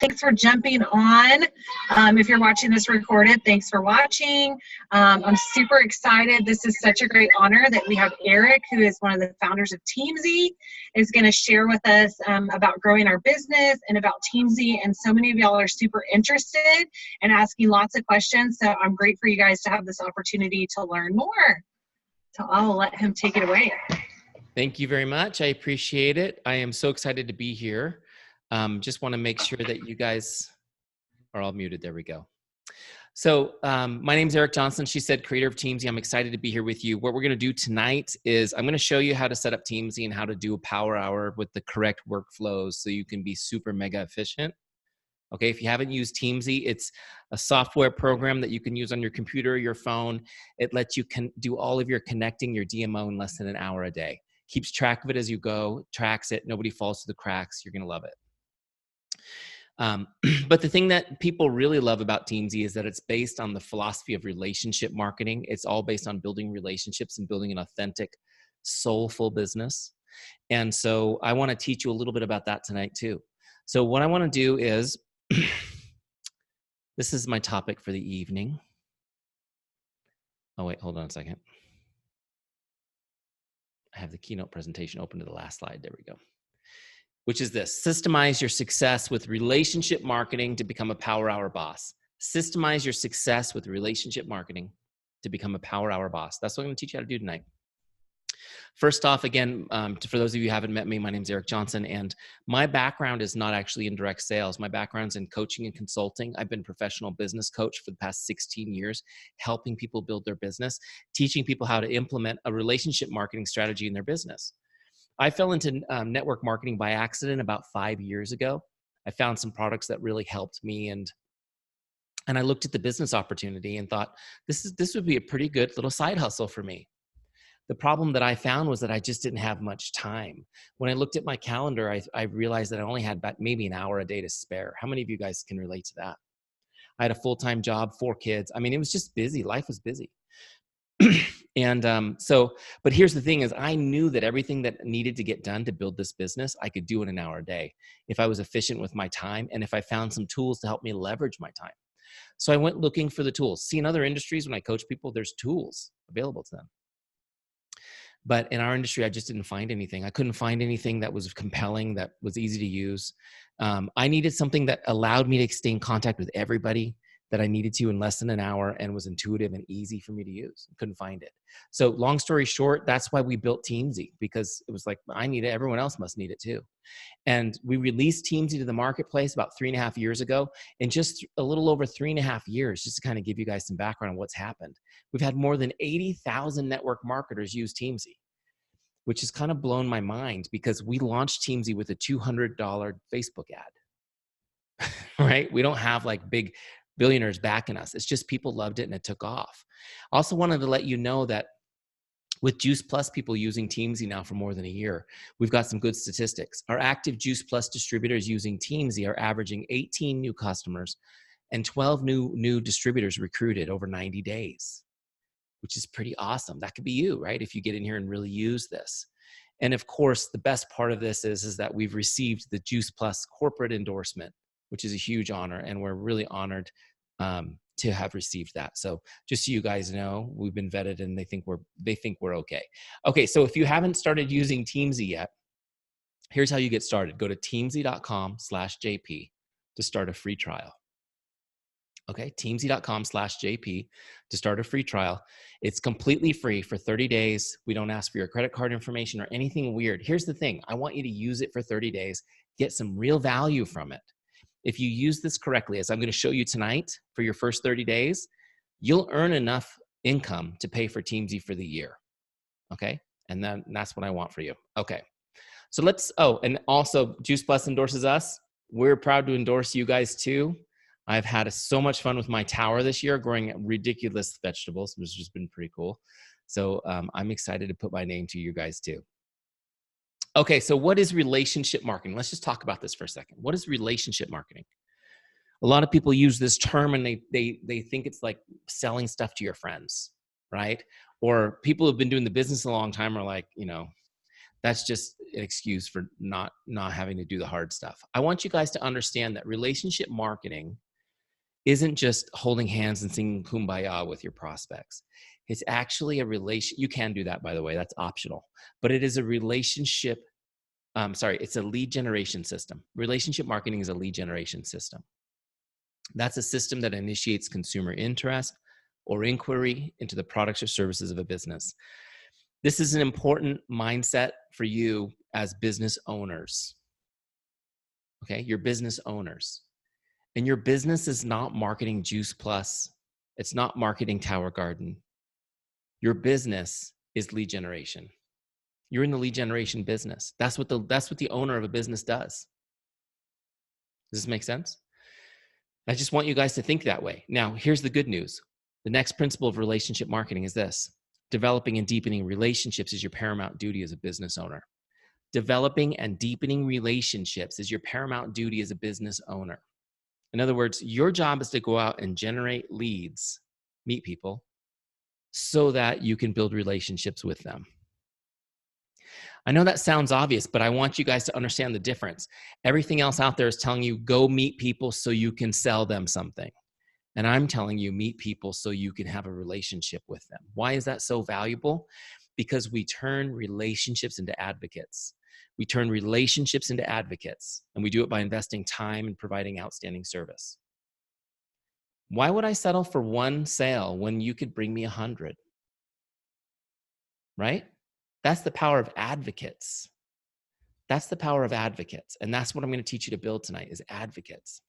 Thanks for jumping on. If you're watching this recorded, thanks for watching. I'm super excited. This is such a great honor that we have Eric, who is one of the founders of Teamzy, is going to share with us about growing our business and about Teamzy. And so many of y'all are super interested and asking lots of questions. So I'm great for you guys to have this opportunity to learn more. So I'll let him take it away. Thank you very much. I appreciate it. I am so excited to be here. Just want to make sure that you guys are all muted. There we go. So my name is Eric Johnson. She said creator of Teamzy. I'm excited to be here with you. What we're going to do tonight is I'm going to show you how to set up Teamzy and how to do a power hour with the correct workflows so you can be super mega efficient. Okay, if you haven't used Teamzy, it's a software program that you can use on your computer or your phone. It lets you do all of your connecting, your DMO in less than an hour a day. Keeps track of it as you go, tracks it. Nobody falls through the cracks. You're going to love it. But the thing that people really love about Teamzy is that it's based on the philosophy of relationship marketing. It's all based on building relationships and building an authentic, soulful business. And so I want to teach you a little bit about that tonight too. So what I want to do is, this is my topic for the evening. Oh wait, hold on a second. I have the keynote presentation open to the last slide. There we go. Which is this: systemize your success with relationship marketing to become a power hour boss. Systemize your success with relationship marketing to become a power hour boss. That's what I'm going to teach you how to do tonight. First off, again, for those of you who haven't met me, my name is Eric Johnson, and my background is not actually in direct sales. My background's in coaching and consulting. I've been a professional business coach for the past 16 years, helping people build their business, teaching people how to implement a relationship marketing strategy in their business. I fell into network marketing by accident about 5 years ago. I found some products that really helped me, and I looked at the business opportunity and thought, this would be a pretty good little side hustle for me. The problem that I found was that I just didn't have much time. When I looked at my calendar, I realized that I only had about maybe an hour a day to spare. How many of you guys can relate to that? I had a full-time job, 4 kids. I mean, it was just busy. Life was busy. But here's the thing is I knew that everything that needed to get done to build this business, I could do in an hour a day if I was efficient with my time and if I found some tools to help me leverage my time. So I went looking for the tools. See, in other industries, when I coach people, there's tools available to them. But in our industry, I just didn't find anything. I couldn't find anything that was compelling, that was easy to use. I needed something that allowed me to stay in contact with everybody that I needed to in less than an hour and was intuitive and easy for me to use. Couldn't find it. So long story short, that's why we built Teamzy, because it was like, I need it. Everyone else must need it too. And we released Teamzy to the marketplace about 3.5 years ago. In just a little over 3.5 years, just to kind of give you guys some background on what's happened, we've had more than 80,000 network marketers use Teamzy, which has kind of blown my mind because we launched Teamzy with a $200 Facebook ad, right? We don't have like big billionaires backing us. It's just people loved it and it took off. I also wanted to let you know that with Juice Plus people using Teamzy now for more than a year, we've got some good statistics. Our active Juice Plus distributors using Teamzy are averaging 18 new customers and 12 new distributors recruited over 90 days, which is pretty awesome. That could be you, right? If you get in here and really use this. And of course, the best part of this is that we've received the Juice Plus corporate endorsement, which is a huge honor. And we're really honored to have received that. So just so you guys know, we've been vetted and they think we're okay. Okay, so if you haven't started using Teamzy yet, here's how you get started. Go to teamzy.com/JP to start a free trial. Okay, teamzy.com/JP to start a free trial. It's completely free for 30 days. We don't ask for your credit card information or anything weird. Here's the thing. I want you to use it for 30 days, get some real value from it. If you use this correctly, as I'm going to show you tonight, for your first 30 days, you'll earn enough income to pay for Teamzy for the year. Okay, and then that's what I want for you. Okay, so and also Juice Plus endorses us. We're proud to endorse you guys too. I've had so much fun with my tower this year, growing ridiculous vegetables, which has just been pretty cool. So I'm excited to put my name to you guys too. Okay, so what is relationship marketing? Let's just talk about this for a second. What is relationship marketing? A lot of people use this term and they think it's like selling stuff to your friends, right? Or people who've been doing the business a long time are like, That's just an excuse for not having to do the hard stuff. I want you guys to understand that relationship marketing isn't just holding hands and singing kumbaya with your prospects. It's actually a relation. You can do that, by the way, that's optional, but it is a relationship. It's a lead generation system. Relationship marketing is a lead generation system. That's a system that initiates consumer interest or inquiry into the products or services of a business. This is an important mindset for you as business owners. Okay, you're business owners. And your business is not marketing Juice Plus. It's not marketing Tower Garden. Your business is lead generation. You're in the lead generation business. That's what the owner of a business does. Does this make sense? I just want you guys to think that way. Now, here's the good news. The next principle of relationship marketing is this: developing and deepening relationships is your paramount duty as a business owner. Developing and deepening relationships is your paramount duty as a business owner. In other words, your job is to go out and generate leads, meet people, so that you can build relationships with them. I know that sounds obvious, but I want you guys to understand the difference. Everything else out there is telling you go meet people so you can sell them something. And I'm telling you meet people so you can have a relationship with them. Why is that so valuable? Because we turn relationships into advocates. We turn relationships into advocates, and we do it by investing time and providing outstanding service. Why would I settle for one sale when you could bring me 100? Right? That's the power of advocates. That's the power of advocates. And that's what I'm going to teach you to build tonight is advocates.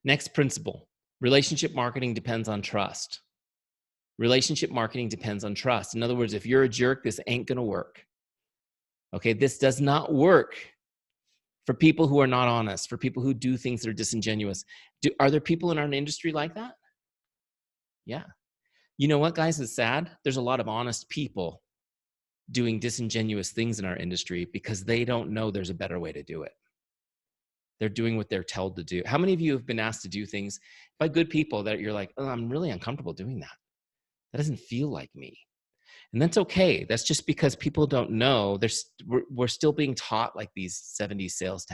Next principle, relationship marketing depends on trust. Relationship marketing depends on trust. In other words, if you're a jerk, this ain't going to work. Okay, this does not work for people who are not honest, for people who do things that are disingenuous. Are there people in our industry like that? Yeah. You know what, guys, it's sad. There's a lot of honest people doing disingenuous things in our industry because they don't know there's a better way to do it. They're doing what they're told to do. How many of you have been asked to do things by good people that you're like, oh, I'm really uncomfortable doing that. That doesn't feel like me. And that's okay. That's just because people don't know. We're still being taught like these 70s sales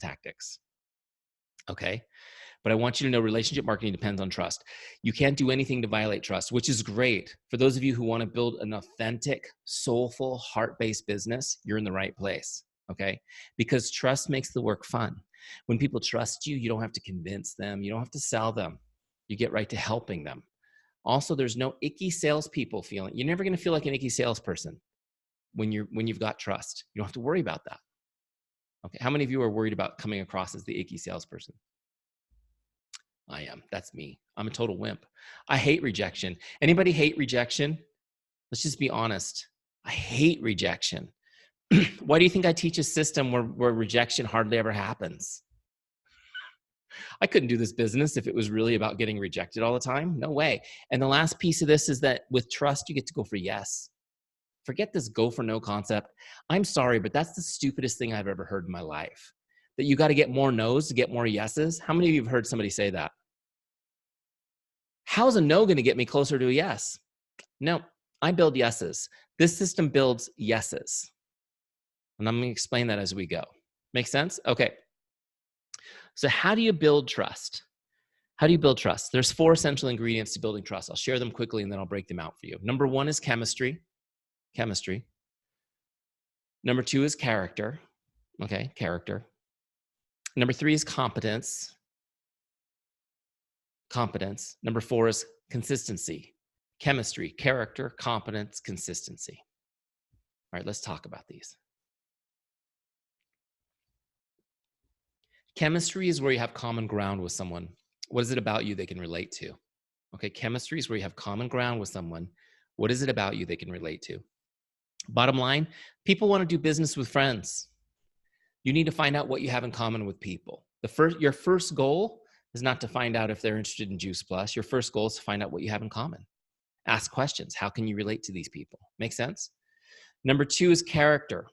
tactics. Okay. But I want you to know relationship marketing depends on trust. You can't do anything to violate trust, which is great. For those of you who want to build an authentic, soulful, heart-based business, you're in the right place. Okay. Because trust makes the work fun. When people trust you, you don't have to convince them. You don't have to sell them. You get right to helping them. Also, there's no icky salespeople feeling. You're never going to feel like an icky salesperson when you've got trust. You don't have to worry about that. Okay. How many of you are worried about coming across as the icky salesperson? I am. That's me. I'm a total wimp. I hate rejection. Anybody hate rejection? Let's just be honest. I hate rejection. Why do you think I teach a system where rejection hardly ever happens? I couldn't do this business if it was really about getting rejected all the time. No way. And the last piece of this is that with trust, you get to go for yes. Forget this go for no concept. I'm sorry, but that's the stupidest thing I've ever heard in my life. That you got to get more no's to get more yeses. How many of you have heard somebody say that? How's a no going to get me closer to a yes? No, I build yeses. This system builds yeses. And I'm going to explain that as we go. Make sense? Okay. So how do you build trust? How do you build trust? There's 4 essential ingredients to building trust. I'll share them quickly and then I'll break them out for you. Number 1 is chemistry. Chemistry. Number 2 is character. Okay, character. Number 3 is competence. Competence. Number 4 is consistency. Chemistry, character, competence, consistency. All right, let's talk about these. Chemistry is where you have common ground with someone. What is it about you they can relate to? Okay, chemistry is where you have common ground with someone. What is it about you they can relate to? Bottom line, people want to do business with friends. You need to find out what you have in common with people. Your first goal is not to find out if they're interested in Juice Plus. Your first goal is to find out what you have in common. Ask questions. How can you relate to these people? Make sense? Number 2 is character.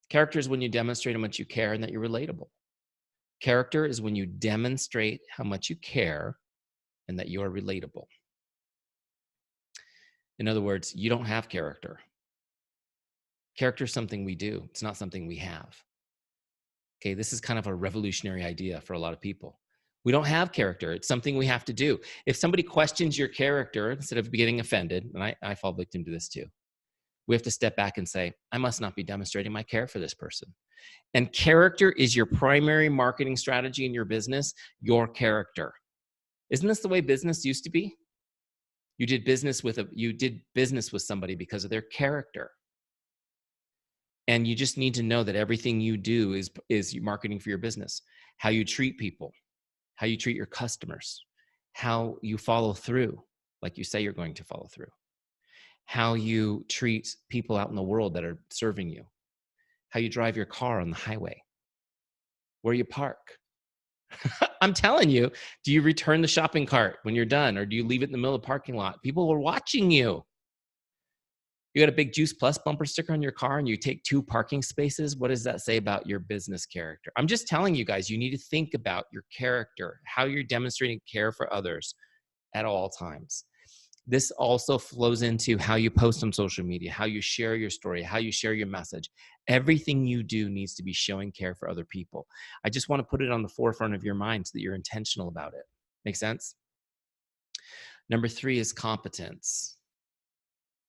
Character is when you demonstrate how much you care and that you're relatable. Character is when you demonstrate how much you care and that you are relatable. In other words, you don't have character. Character is something we do. It's not something we have. Okay, this is kind of a revolutionary idea for a lot of people. We don't have character. It's something we have to do. If somebody questions your character, instead of getting offended, and I fall victim to this too, we have to step back and say, I must not be demonstrating my care for this person. And character is your primary marketing strategy in your business, your character. Isn't this the way business used to be? You did business with somebody because of their character. And you just need to know that everything you do is marketing for your business. How you treat people, how you treat your customers, how you follow through, like you say you're going to follow through, how you treat people out in the world that are serving you, how you drive your car on the highway, where you park. I'm telling you, do you return the shopping cart when you're done, or do you leave it in the middle of the parking lot? People are watching you. You got a big Juice Plus bumper sticker on your car and you take 2 parking spaces. What does that say about your business character? I'm just telling you guys, you need to think about your character, how you're demonstrating care for others at all times. This also flows into how you post on social media, how you share your story, how you share your message. Everything you do needs to be showing care for other people. I just want to put it on the forefront of your mind so that you're intentional about it. Make sense? Number 3 is competence.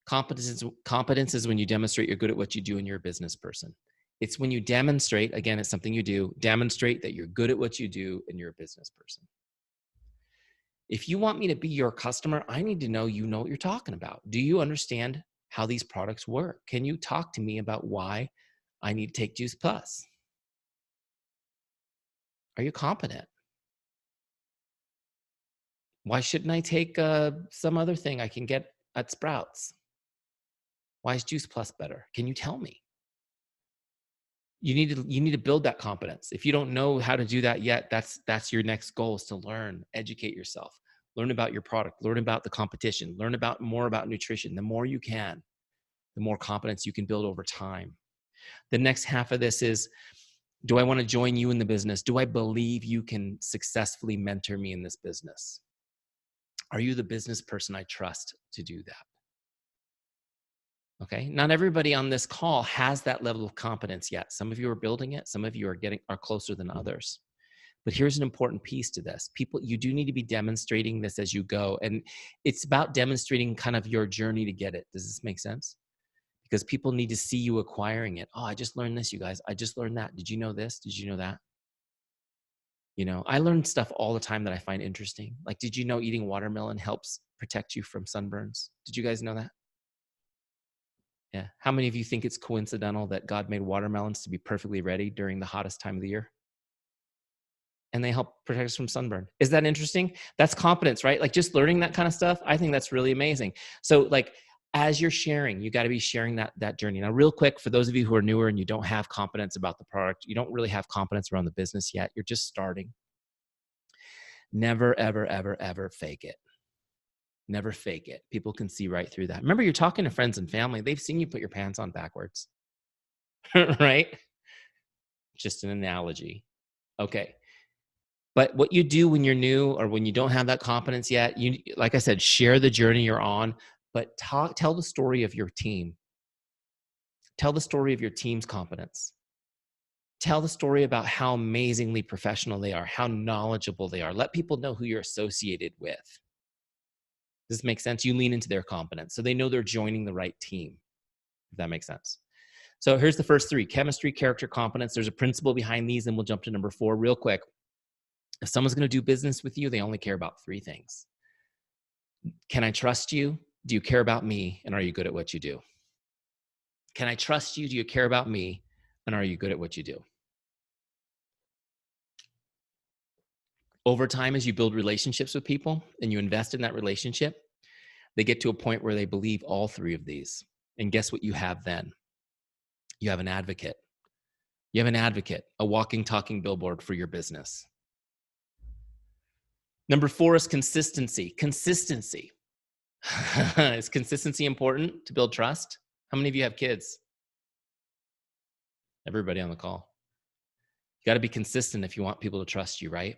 Competence is when you demonstrate you're good at what you do and you're a business person. It's when you demonstrate, again, it's something you do, demonstrate that you're good at what you do and you're a business person. If you want me to be your customer, I need to know you know what you're talking about. Do you understand how these products work? Can you talk to me about why I need to take Juice Plus? Are you competent? Why shouldn't I take some other thing I can get at Sprouts? Why is Juice Plus better? Can you tell me? You need to build that competence. If you don't know how to do that yet, that's your next goal, is to learn, educate yourself, learn about your product, learn about the competition, learn about more about nutrition. The more you can, the more competence you can build over time. The next half of this is, do I want to join you in the business? Do I believe you can successfully mentor me in this business? Are you the business person I trust to do that? Okay. Not everybody on this call has that level of competence yet. Some of you are building it. Some of you are closer than others. But here's an important piece to this. People, you do need to be demonstrating this as you go. And it's about demonstrating kind of your journey to get it. Does this make sense? Because people need to see you acquiring it. Oh, I just learned this, you guys. I just learned that. Did you know this? Did you know that? You know, I learn stuff all the time that I find interesting. Like, did you know eating watermelon helps protect you from sunburns? Did you guys know that? Yeah. How many of you think it's coincidental that God made watermelons to be perfectly ready during the hottest time of the year? And they help protect us from sunburn. Is that interesting? That's competence, right? Like, just learning that kind of stuff. I think that's really amazing. So like, as you're sharing, you got to be sharing that journey. Now, real quick, for those of you who are newer and you don't have competence about the product, you don't really have competence around the business yet, you're just starting. Never, ever, ever, ever fake it. Never fake it. People can see right through that. Remember, you're talking to friends and family. They've seen you put your pants on backwards, right? Just an analogy. Okay. But what you do when you're new or when you don't have that competence yet, you, like I said, share the journey you're on, but tell the story of your team. Tell the story of your team's competence. Tell the story about how amazingly professional they are, how knowledgeable they are. Let people know who you're associated with. Does this make sense? You lean into their competence so they know they're joining the right team, if that makes sense. So here's the first 3: chemistry, character, competence. There's a principle behind these, and we'll jump to number 4 real quick. If someone's going to do business with you, they only care about 3 things. Can I trust you? Do you care about me? And are you good at what you do? Can I trust you? Do you care about me? And are you good at what you do? Over time, as you build relationships with people and you invest in that relationship, they get to a point where they believe all 3 of these. And guess what you have then? You have an advocate. You have an advocate, a walking, talking billboard for your business. Number 4 is consistency. Consistency. Is consistency important to build trust? How many of you have kids? Everybody on the call. You got to be consistent if you want people to trust you, right?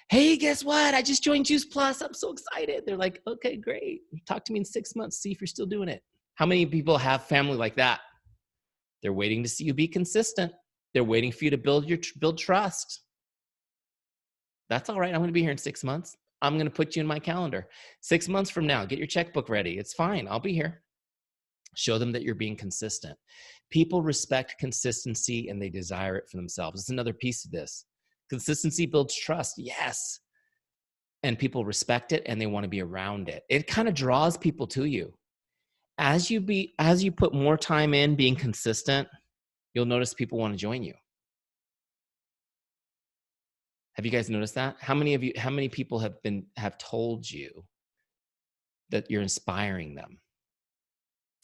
Hey, guess what? I just joined Juice Plus. I'm so excited. They're like, okay, great. Talk to me in 6 months. See if you're still doing it. How many people have family like that? They're waiting to see you be consistent. They're waiting for you to build trust. That's all right. I'm going to be here in 6 months. I'm going to put you in my calendar. 6 months from now, get your checkbook ready. It's fine. I'll be here. Show them that you're being consistent. People respect consistency and they desire it for themselves. It's another piece of this. Consistency builds trust. Yes. And people respect it and they want to be around it. It kind of draws people to you. As you put more time in being consistent, you'll notice people want to join you. Have you guys noticed that? How many people have told you that you're inspiring them?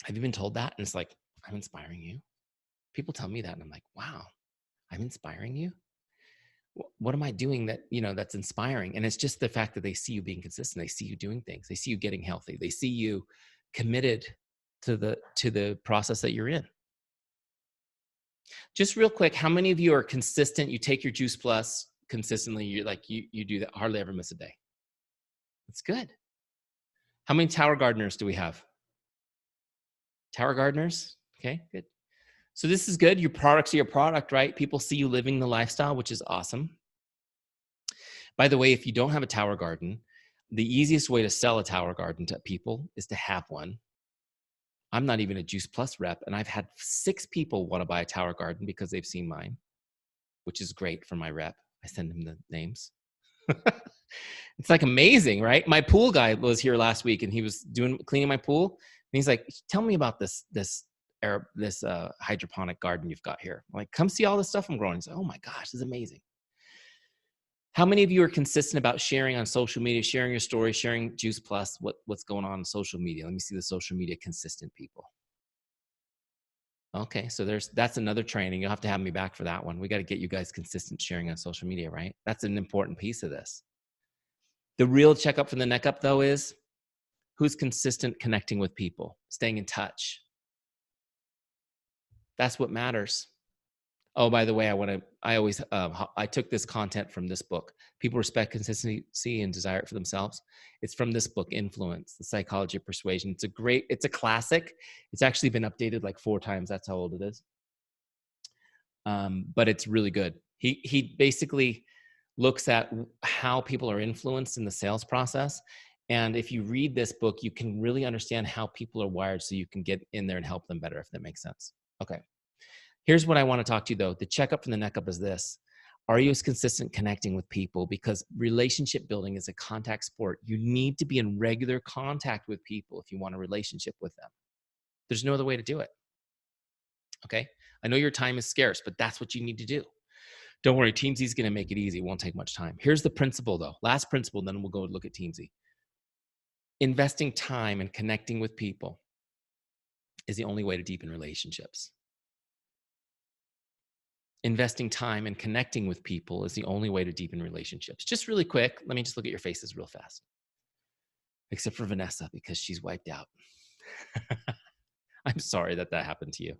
Have you been told that? And it's like, I'm inspiring you. People tell me that and I'm like, wow, I'm inspiring you. What am I doing that's inspiring? And it's just the fact that they see you being consistent. They see you doing things. They see you getting healthy. They see you committed to the process that you're in. Just real quick, how many of you are consistent? You take your Juice Plus consistently. You do that, hardly ever miss a day. That's good. How many Tower Gardeners do we have? Tower Gardeners? Okay, good. So this is good. Your product's your product, right? People see you living the lifestyle, which is awesome. By the way, if you don't have a Tower Garden, the easiest way to sell a Tower Garden to people is to have one. I'm not even a Juice Plus rep, and I've had 6 people want to buy a Tower Garden because they've seen mine, which is great for my rep. I send them the names. It's like amazing, right? My pool guy was here last week, and he was cleaning my pool, and he's like, "Tell me about this hydroponic garden you've got here." I'm like, "Come see all the stuff I'm growing." He's like, "Oh my gosh, this is amazing." How many of you are consistent about sharing on social media, sharing your story, sharing Juice Plus, what's going on social media? Let me see the social media consistent people. Okay, so that's another training. You'll have to have me back for that one. We got to get you guys consistent sharing on social media, right? That's an important piece of this. The real checkup from the neck up, though, is who's consistent connecting with people, staying in touch. That's what matters. Oh, by the way, I took this content from this book. People respect consistency and desire it for themselves. It's from this book, Influence, The Psychology of Persuasion. It's a classic. It's actually been updated like 4 times. That's how old it is. But it's really good. He basically looks at how people are influenced in the sales process. And if you read this book, you can really understand how people are wired so you can get in there and help them better, if that makes sense. Okay. Here's what I want to talk to you, though. The checkup from the neck up is this. Are you as consistent connecting with people? Because relationship building is a contact sport. You need to be in regular contact with people if you want a relationship with them. There's no other way to do it. Okay? I know your time is scarce, but that's what you need to do. Don't worry, Teamzy is going to make it easy. It won't take much time. Here's the principle, though. Last principle, then we'll go look at Teamzy. Investing time and connecting with people is the only way to deepen relationships. Investing time and connecting with people is the only way to deepen relationships. Just really quick, let me just look at your faces real fast. Except for Vanessa, because she's wiped out. I'm sorry that happened to you.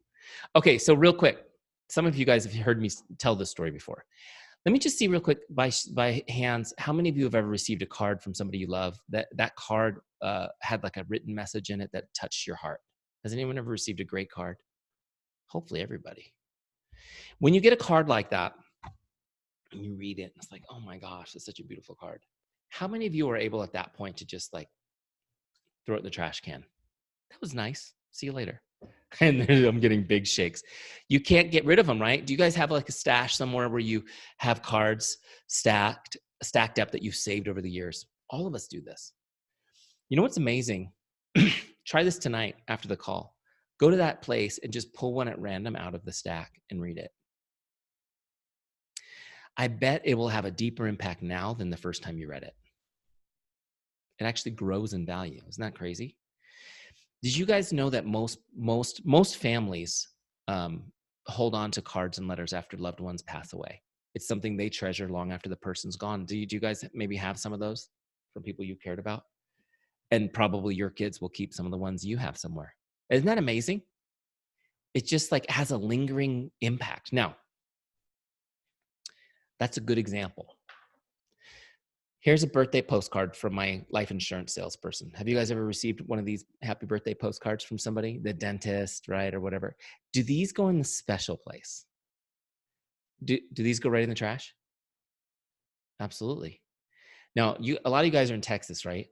Okay, so real quick, some of you guys have heard me tell this story before. Let me just see real quick by hands, how many of you have ever received a card from somebody you love that card had like a written message in it that touched your heart? Has anyone ever received a great card? Hopefully everybody. When you get a card like that and you read it, and it's like, oh my gosh, it's such a beautiful card. How many of you are able at that point to just like throw it in the trash can? That was nice. See you later. And then I'm getting big shakes. You can't get rid of them, right? Do you guys have like a stash somewhere where you have cards stacked up that you've saved over the years? All of us do this. You know what's amazing? Try this tonight after the call. Go to that place and just pull one at random out of the stack and read it. I bet it will have a deeper impact now than the first time you read it. It actually grows in value. Isn't that crazy? Did you guys know that most families hold on to cards and letters after loved ones pass away? It's something they treasure long after the person's gone. Do you guys maybe have some of those from people you cared about? And probably your kids will keep some of the ones you have somewhere. Isn't that amazing? It just like has a lingering impact. Now, that's a good example. Here's a birthday postcard from my life insurance salesperson. Have you guys ever received one of these happy birthday postcards from somebody, the dentist, right, or whatever? Do these go in the special place? Do these go right in the trash? Absolutely. Now, a lot of you guys are in Texas, right?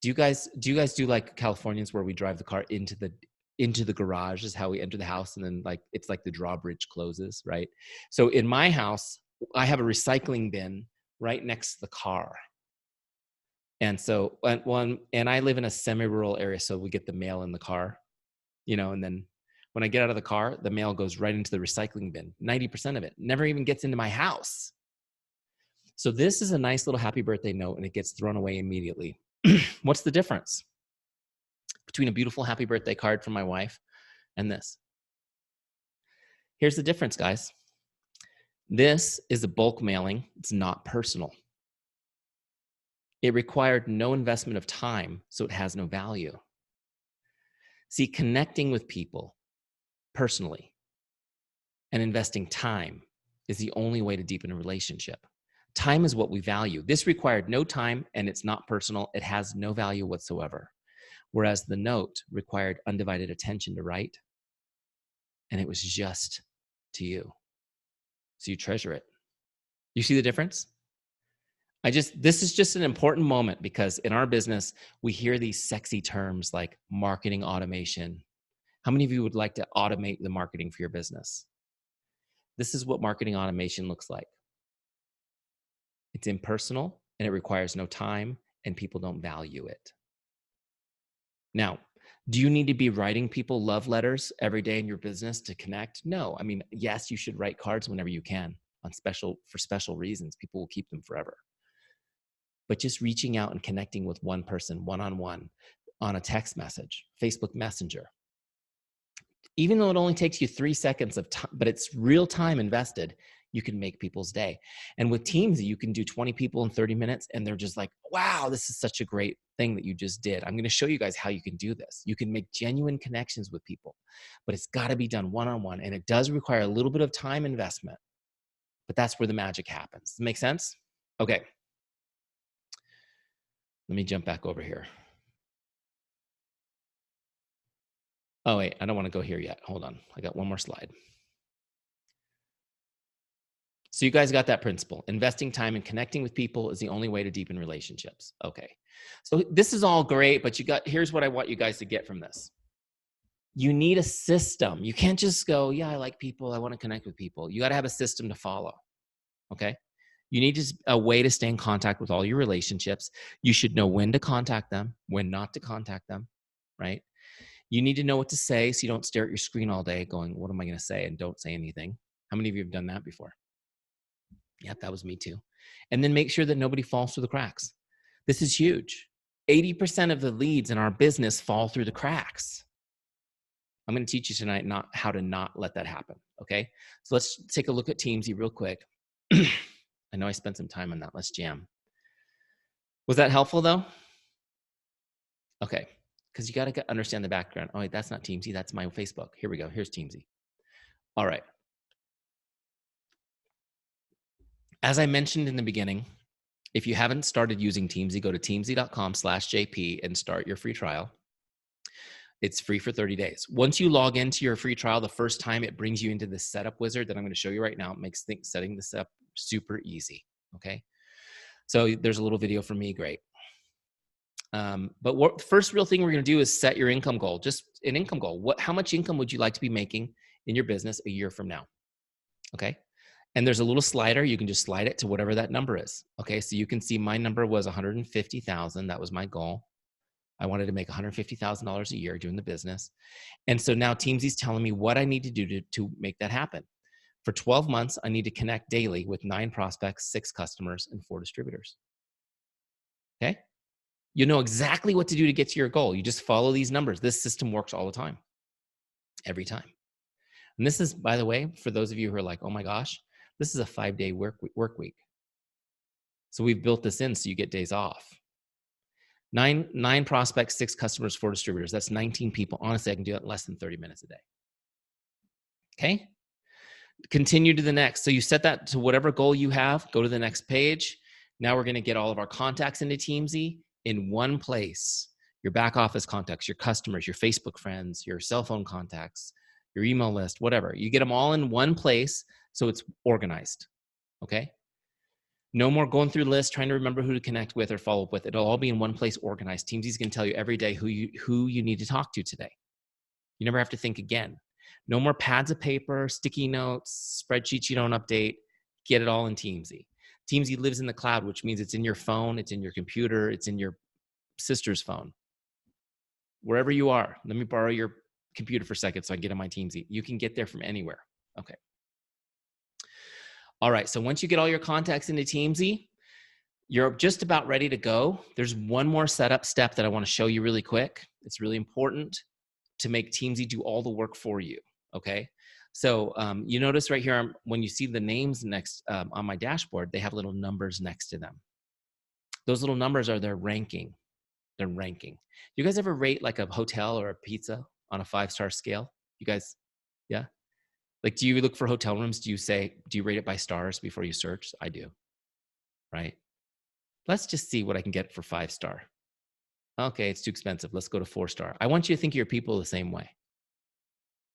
Do you guys do like Californians where we drive the car into the garage is how we enter the house, and then like it's like the drawbridge closes, right? So in my house, I have a recycling bin right next to the car. And so and I live in a semi-rural area, so we get the mail in the car, and then when I get out of the car, the mail goes right into the recycling bin. 90% of it never even gets into my house. So this is a nice little happy birthday note, and it gets thrown away immediately. What's the difference between a beautiful happy birthday card from my wife and this? Here's the difference, guys. This is a bulk mailing. It's not personal. It required no investment of time, so it has no value. See, connecting with people personally and investing time is the only way to deepen a relationship. Time is what we value. This required no time, and it's not personal. It has no value whatsoever. Whereas the note required undivided attention to write, and it was just to you. So you treasure it. You see the difference? This is just an important moment, because in our business, we hear these sexy terms like marketing automation. How many of you would like to automate the marketing for your business? This is what marketing automation looks like. It's impersonal, and it requires no time, and people don't value it. Now, do you need to be writing people love letters every day in your business to connect? No. I mean, yes, you should write cards whenever you can for special reasons. People will keep them forever. But just reaching out and connecting with one person one-on-one on a text message, Facebook Messenger, even though it only takes you 3 seconds of time, but it's real time invested, you can make people's day. And with Teamzy, you can do 20 people in 30 minutes, and they're just like, wow, this is such a great thing that you just did. I'm going to show you guys how you can do this. You can make genuine connections with people, but it's got to be done one-on-one, and it does require a little bit of time investment, but that's where the magic happens. Make sense? Okay. Let me jump back over here. Oh, wait, I don't want to go here yet. Hold on. I got one more slide. So you guys got that principle. Investing time and connecting with people is the only way to deepen relationships. Okay. So this is all great, but here's what I want you guys to get from this. You need a system. You can't just go, yeah, I like people. I want to connect with people. You got to have a system to follow. Okay. You need a way to stay in contact with all your relationships. You should know when to contact them, when not to contact them, right? You need to know what to say so you don't stare at your screen all day going, what am I going to say? And don't say anything. How many of you have done that before? Yep, that was me too. And then make sure that nobody falls through the cracks. This is huge. 80% of the leads in our business fall through the cracks. I'm going to teach you tonight how to not let that happen, okay? So let's take a look at Teamzy real quick. I know I spent some time on that. Let's jam. Was that helpful though? Okay, because you got to understand the background. Oh, wait, that's not Teamzy. That's my Facebook. Here we go. Here's Teamzy. All right. As I mentioned in the beginning, if you haven't started using Teamzy, go to teamzy.com/JP and start your free trial. It's free for 30 days. Once you log into your free trial, the first time it brings you into this setup wizard that I'm going to show you right now. It makes setting this up super easy. Okay. So there's a little video from me. Great. But first real thing we're going to do is set your income goal. Just an income goal. How much income would you like to be making in your business a year from now? Okay. And there's a little slider. You can just slide it to whatever that number is. Okay. So you can see my number was 150,000. That was my goal. I wanted to make $150,000 a year doing the business. And so now Teamzy's telling me what I need to do to make that happen. For 12 months, I need to connect daily with 9 prospects, 6 customers, and 4 distributors. Okay. You know exactly what to do to get to your goal. You just follow these numbers. This system works all the time, every time. And this is, by the way, for those of you who are like, oh my gosh, this is a 5-day work week. So we've built this in so you get days off. 9 prospects, 6 customers, 4 distributors. That's 19 people. Honestly, I can do it in less than 30 minutes a day. Okay. Continue to the next. So you set that to whatever goal you have. Go to the next page. Now we're going to get all of our contacts into Teamzy in one place. Your back office contacts, your customers, your Facebook friends, your cell phone contacts, your email list, whatever. You get them all in one place so it's organized, okay? No more going through lists, trying to remember who to connect with or follow up with. It'll all be in one place, organized. Teamzy's going to tell you every day who you need to talk to today. You never have to think again. No more pads of paper, sticky notes, spreadsheets you don't update. Get it all in Teamzy. Teamzy lives in the cloud, which means it's in your phone, it's in your computer, it's in your sister's phone. Wherever you are, let me borrow your computer for a second so I can get on my Teamzy. You can get there from anywhere. Okay. All right, so once you get all your contacts into Teamzy, you're just about ready to go. There's one more setup step that I want to show you really quick. It's really important to make Teamzy do all the work for you, okay? So you notice right here, when you see the names next on my dashboard, they have little numbers next to them. Those little numbers are their ranking. Their ranking. You guys ever rate like a hotel or a pizza on a 5-star scale? You guys, yeah? Like, do you look for hotel rooms? Do you rate it by stars before you search? I do, right? Let's just see what I can get for 5-star. Okay, it's too expensive. Let's go to 4-star. I want you to think of your people the same way.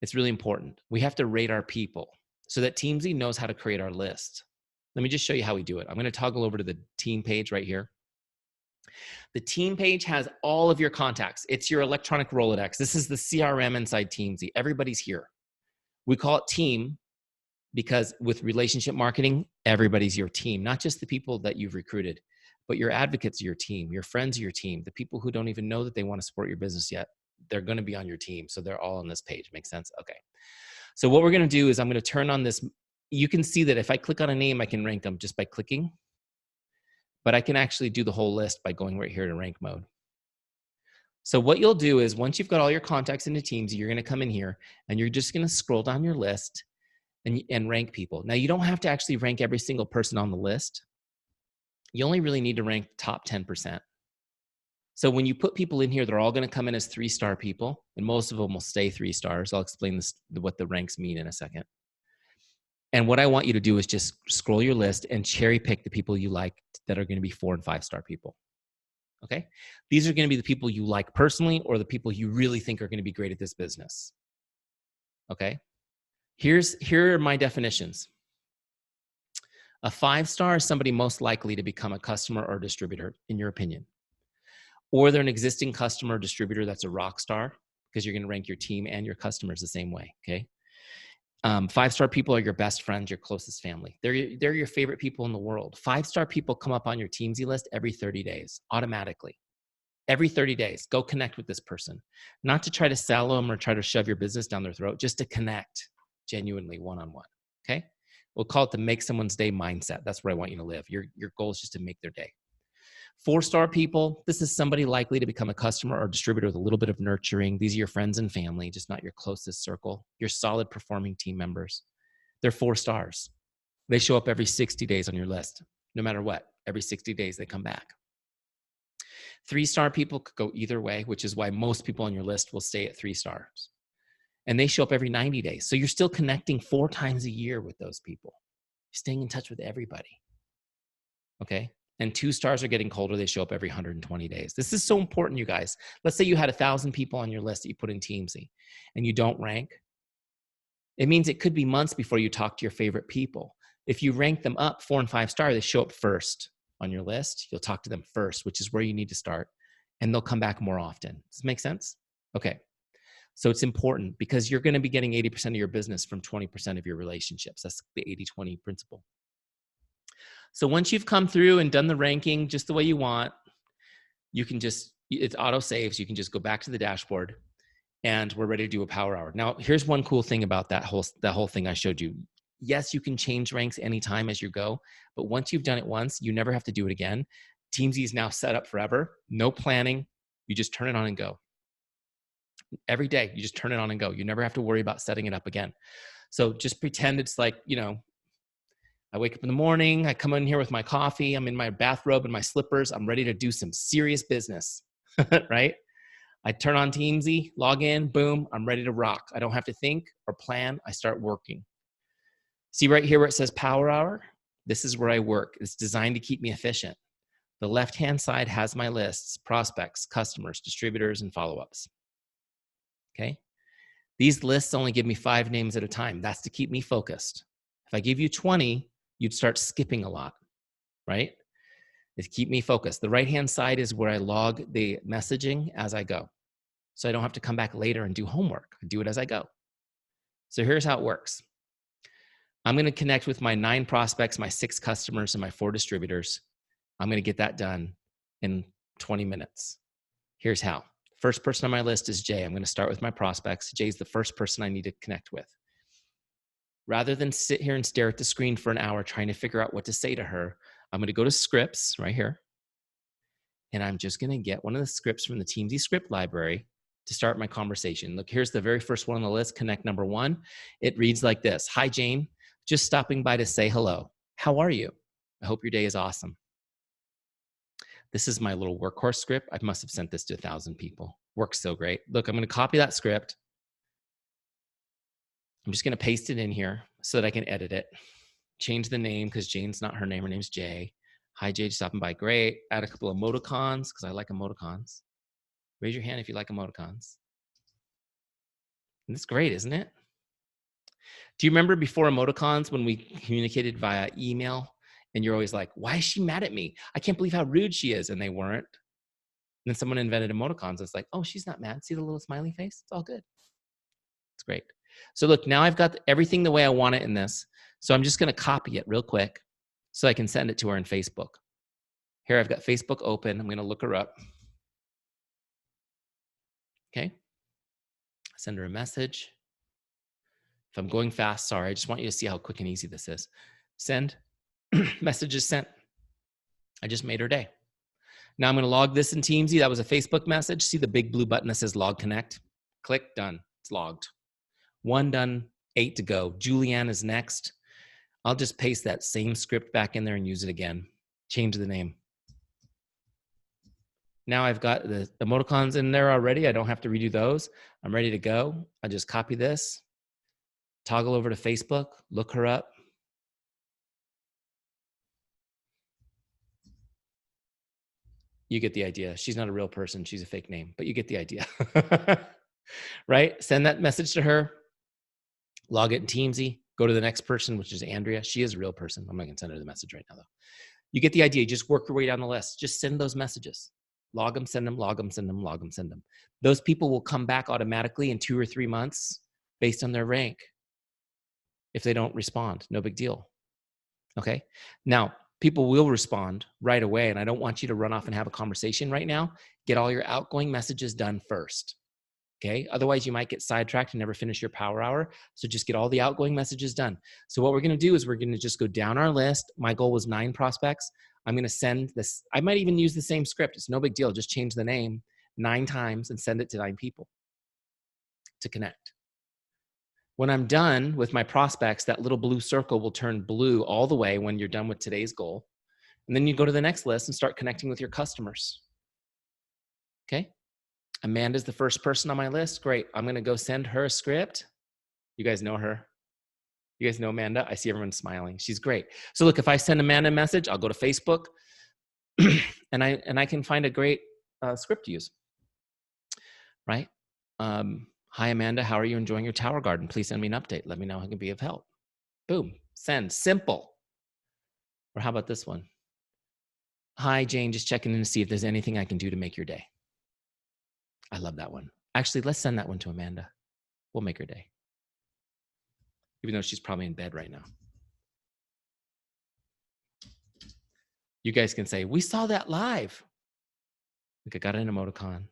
It's really important. We have to rate our people so that Teamzy knows how to create our list. Let me just show you how we do it. I'm going to toggle over to the team page right here. The team page has all of your contacts. It's your electronic Rolodex. This is the CRM inside Teamzy. Everybody's here. We call it team because with relationship marketing, everybody's your team, not just the people that you've recruited, but your advocates are your team, your friends are your team, the people who don't even know that they want to support your business yet, they're going to be on your team. So they're all on this page. Make sense? Okay. So what we're going to do is I'm going to turn on this. You can see that if I click on a name, I can rank them just by clicking, but I can actually do the whole list by going right here to rank mode. So what you'll do is once you've got all your contacts into Teamzy, you're going to come in here and you're just going to scroll down your list and rank people. Now, you don't have to actually rank every single person on the list. You only really need to rank the top 10%. So when you put people in here, they're all going to come in as 3-star people, and most of them will stay 3 stars. I'll explain what the ranks mean in a second. And what I want you to do is just scroll your list and cherry pick the people you like that are going to be 4- and 5-star people. Okay? These are going to be the people you like personally or the people you really think are going to be great at this business. Okay? Here are my definitions. A 5-star is somebody most likely to become a customer or distributor, in your opinion. Or they're an existing customer or distributor that's a rock star, because you're going to rank your team and your customers the same way, okay? 5-star people are your best friends, your closest family. They're your favorite people in the world. 5-star people come up on your Teamzy list every 30 days, automatically. Every 30 days, go connect with this person. Not to try to sell them or try to shove your business down their throat, just to connect genuinely one-on-one, okay? We'll call it the make someone's day mindset. That's where I want you to live. Your goal is just to make their day. 4-star people, this is somebody likely to become a customer or distributor with a little bit of nurturing. These are your friends and family, just not your closest circle. Your solid performing team members. They're 4 stars. They show up every 60 days on your list, no matter what. Every 60 days, they come back. 3-star people could go either way, which is why most people on your list will stay at 3 stars. And they show up every 90 days. So you're still connecting 4 times a year with those people. You're staying in touch with everybody. Okay? And 2 stars are getting colder. They show up every 120 days. This is so important, you guys. Let's say you had 1,000 people on your list that you put in Teamzy and you don't rank. It means it could be months before you talk to your favorite people. If you rank them up 4 and 5 star, they show up first on your list. You'll talk to them first, which is where you need to start. And they'll come back more often. Does this make sense? Okay. So it's important because you're going to be getting 80% of your business from 20% of your relationships. That's the 80-20 principle. So once you've come through and done the ranking just the way you want, you can just, it's auto saves. You can just go back to the dashboard and we're ready to do a power hour. Now, here's one cool thing about that whole thing I showed you. Yes, you can change ranks anytime as you go, but once you've done it once, you never have to do it again. Teamzy is now set up forever. No planning. You just turn it on and go. Every day, you just turn it on and go. You never have to worry about setting it up again. So just pretend it's like, you know, I wake up in the morning, I come in here with my coffee, I'm in my bathrobe and my slippers, I'm ready to do some serious business, right? I turn on Teamzy, log in, boom, I'm ready to rock. I don't have to think or plan, I start working. See right here where it says power hour? This is where I work. It's designed to keep me efficient. The left-hand side has my lists, prospects, customers, distributors, and follow-ups. Okay? These lists only give me 5 names at a time. That's to keep me focused. If I give you 20, you'd start skipping a lot, right? It's keep me focused. The right-hand side is where I log the messaging as I go. So I don't have to come back later and do homework. I do it as I go. So here's how it works. I'm going to connect with my 9 prospects, my 6 customers, and my 4 distributors. I'm going to get that done in 20 minutes. Here's how. First person on my list is Jay. I'm going to start with my prospects. Jay's the first person I need to connect with. Rather than sit here and stare at the screen for an hour trying to figure out what to say to her, I'm going to go to scripts right here. And I'm just going to get one of the scripts from the Teamzy script library to start my conversation. Look, here's the very first one on the list, connect number 1. It reads like this. Hi, Jane. Just stopping by to say hello. How are you? I hope your day is awesome. This is my little workhorse script. I must have sent this to 1,000 people. Works so great. Look, I'm going to copy that script. I'm just going to paste it in here so that I can edit it. Change the name because Jane's not her name. Her name's Jay. Hi, Jay, just stopping by. Great. Add a couple of emoticons because I like emoticons. Raise your hand if you like emoticons. And that's great, isn't it? Do you remember before emoticons when we communicated via email and you're always like, why is she mad at me? I can't believe how rude she is. And they weren't. And then someone invented emoticons. It's like, oh, she's not mad. See the little smiley face? It's all good. It's great. So look, now I've got everything the way I want it in this. So I'm just going to copy it real quick so I can send it to her in Facebook. Here I've got Facebook open. I'm going to look her up. Okay. Send her a message. If I'm going fast, sorry, I just want you to see how quick and easy this is. Send. Message is sent. I just made her day. Now I'm going to log this in Teamzy. That was a Facebook message. See the big blue button that says log connect? Click, done. It's logged. 1 done, 8 to go. Julianne is next. I'll just paste that same script back in there and use it again. Change the name. Now I've got the emoticons in there already. I don't have to redo those. I'm ready to go. I just copy this, toggle over to Facebook, look her up. You get the idea. She's not a real person. She's a fake name, but you get the idea. Right? Send that message to her. Log it in Teamzy. Go to the next person, which is Andrea. She is a real person. I'm not going to send her the message right now, though. You get the idea. Just work your way down the list. Just send those messages. Log them, send them, log them, send them, log them, send them. Those people will come back automatically in 2 or 3 months based on their rank. If they don't respond, no big deal. Okay? Now, people will respond right away, and I don't want you to run off and have a conversation right now. Get all your outgoing messages done first. Okay? Otherwise, you might get sidetracked and never finish your power hour. So just get all the outgoing messages done. So what we're going to do is we're going to just go down our list. My goal was 9 prospects. I'm going to send this. I might even use the same script. It's no big deal. Just change the name 9 times and send it to 9 people to connect. When I'm done with my prospects, that little blue circle will turn blue all the way when you're done with today's goal. And then you go to the next list and start connecting with your customers. Okay? Amanda's the first person on my list. Great. I'm going to go send her a script. You guys know her. You guys know Amanda? I see everyone smiling. She's great. So look, if I send Amanda a message, I'll go to Facebook and I can find a great script to use. Right? Hi, Amanda. How are you enjoying your tower garden? Please send me an update. Let me know how I can be of help. Boom. Send. Simple. Or how about this one? Hi, Jane. Just checking in to see if there's anything I can do to make your day. I love that one. Actually, let's send that one to Amanda. We'll make her day. Even though she's probably in bed right now. You guys can say, we saw that live. Look, I got an emoticon.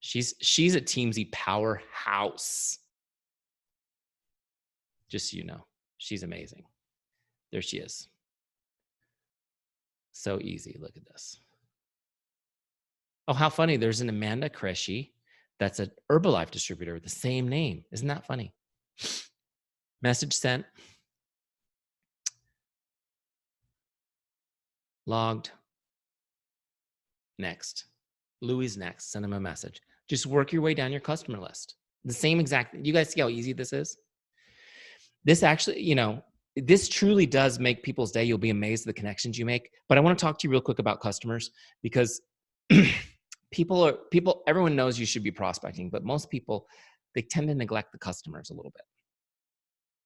She's a Teamzy powerhouse. Just so you know, she's amazing. There she is. So easy. Look at this. Oh, how funny. There's an Amanda Cresci that's an Herbalife distributor with the same name. Isn't that funny? Message sent. Logged. Next. Louis next. Send him a message. Just work your way down your customer list. The same exact. You guys see how easy this is? This actually, this truly does make people's day. You'll be amazed at the connections you make. But I want to talk to you real quick about customers, because everyone knows you should be prospecting, but most people, they tend to neglect the customers a little bit.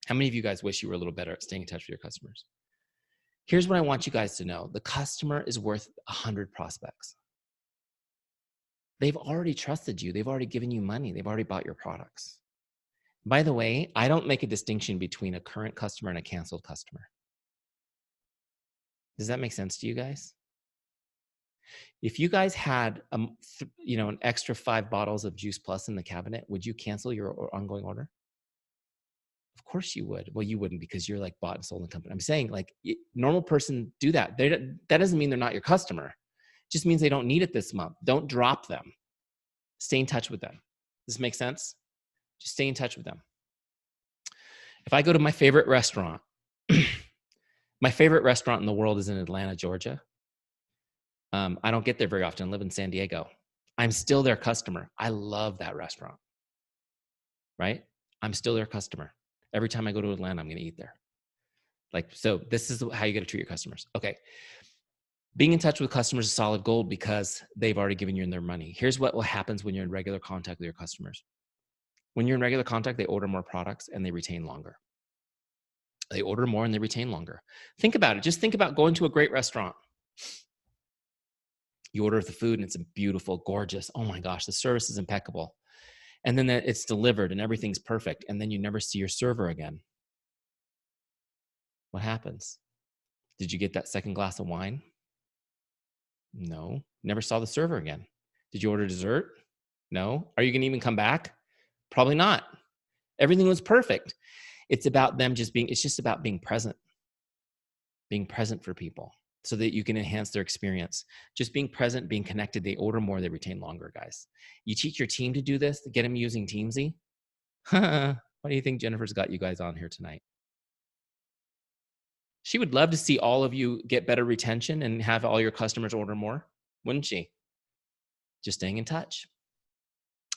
How many of you guys wish you were a little better at staying in touch with your customers? Here's what I want you guys to know. The customer is worth 100 prospects. They've already trusted you. They've already given you money. They've already bought your products. By the way, I don't make a distinction between a current customer and a canceled customer. Does that make sense to you guys? If you guys had an extra 5 bottles of Juice Plus in the cabinet, would you cancel your ongoing order? Of course you would. Well, you wouldn't, because you're like bought and sold in the company. I'm saying, like, normal person do that. That doesn't mean they're not your customer. It just means they don't need it this month. Don't drop them. Stay in touch with them. Does this make sense? Just stay in touch with them. If I go to my favorite restaurant, my favorite restaurant in the world is in Atlanta, Georgia. I don't get there very often. I live in San Diego. I'm still their customer. I love that restaurant, right? I'm still their customer. Every time I go to Atlanta, I'm going to eat there. So this is how you got to treat your customers. Okay. Being in touch with customers is solid gold, because they've already given you their money. Here's what happens when you're in regular contact with your customers. When you're in regular contact, they order more products and they retain longer. They order more and they retain longer. Think about it. Just think about going to a great restaurant. You order the food and it's beautiful, gorgeous. Oh my gosh, the service is impeccable. And then it's delivered and everything's perfect. And then you never see your server again. What happens? Did you get that second glass of wine? No. Never saw the server again. Did you order dessert? No. Are you going to even come back? Probably not. Everything was perfect. It's about them it's just about being present for people so that you can enhance their experience. Just being present, being connected. They order more, they retain longer, guys. You teach your team to do this, get them using Teamzy. What do you think Jennifer's got you guys on here tonight? She would love to see all of you get better retention and have all your customers order more, wouldn't she? Just staying in touch.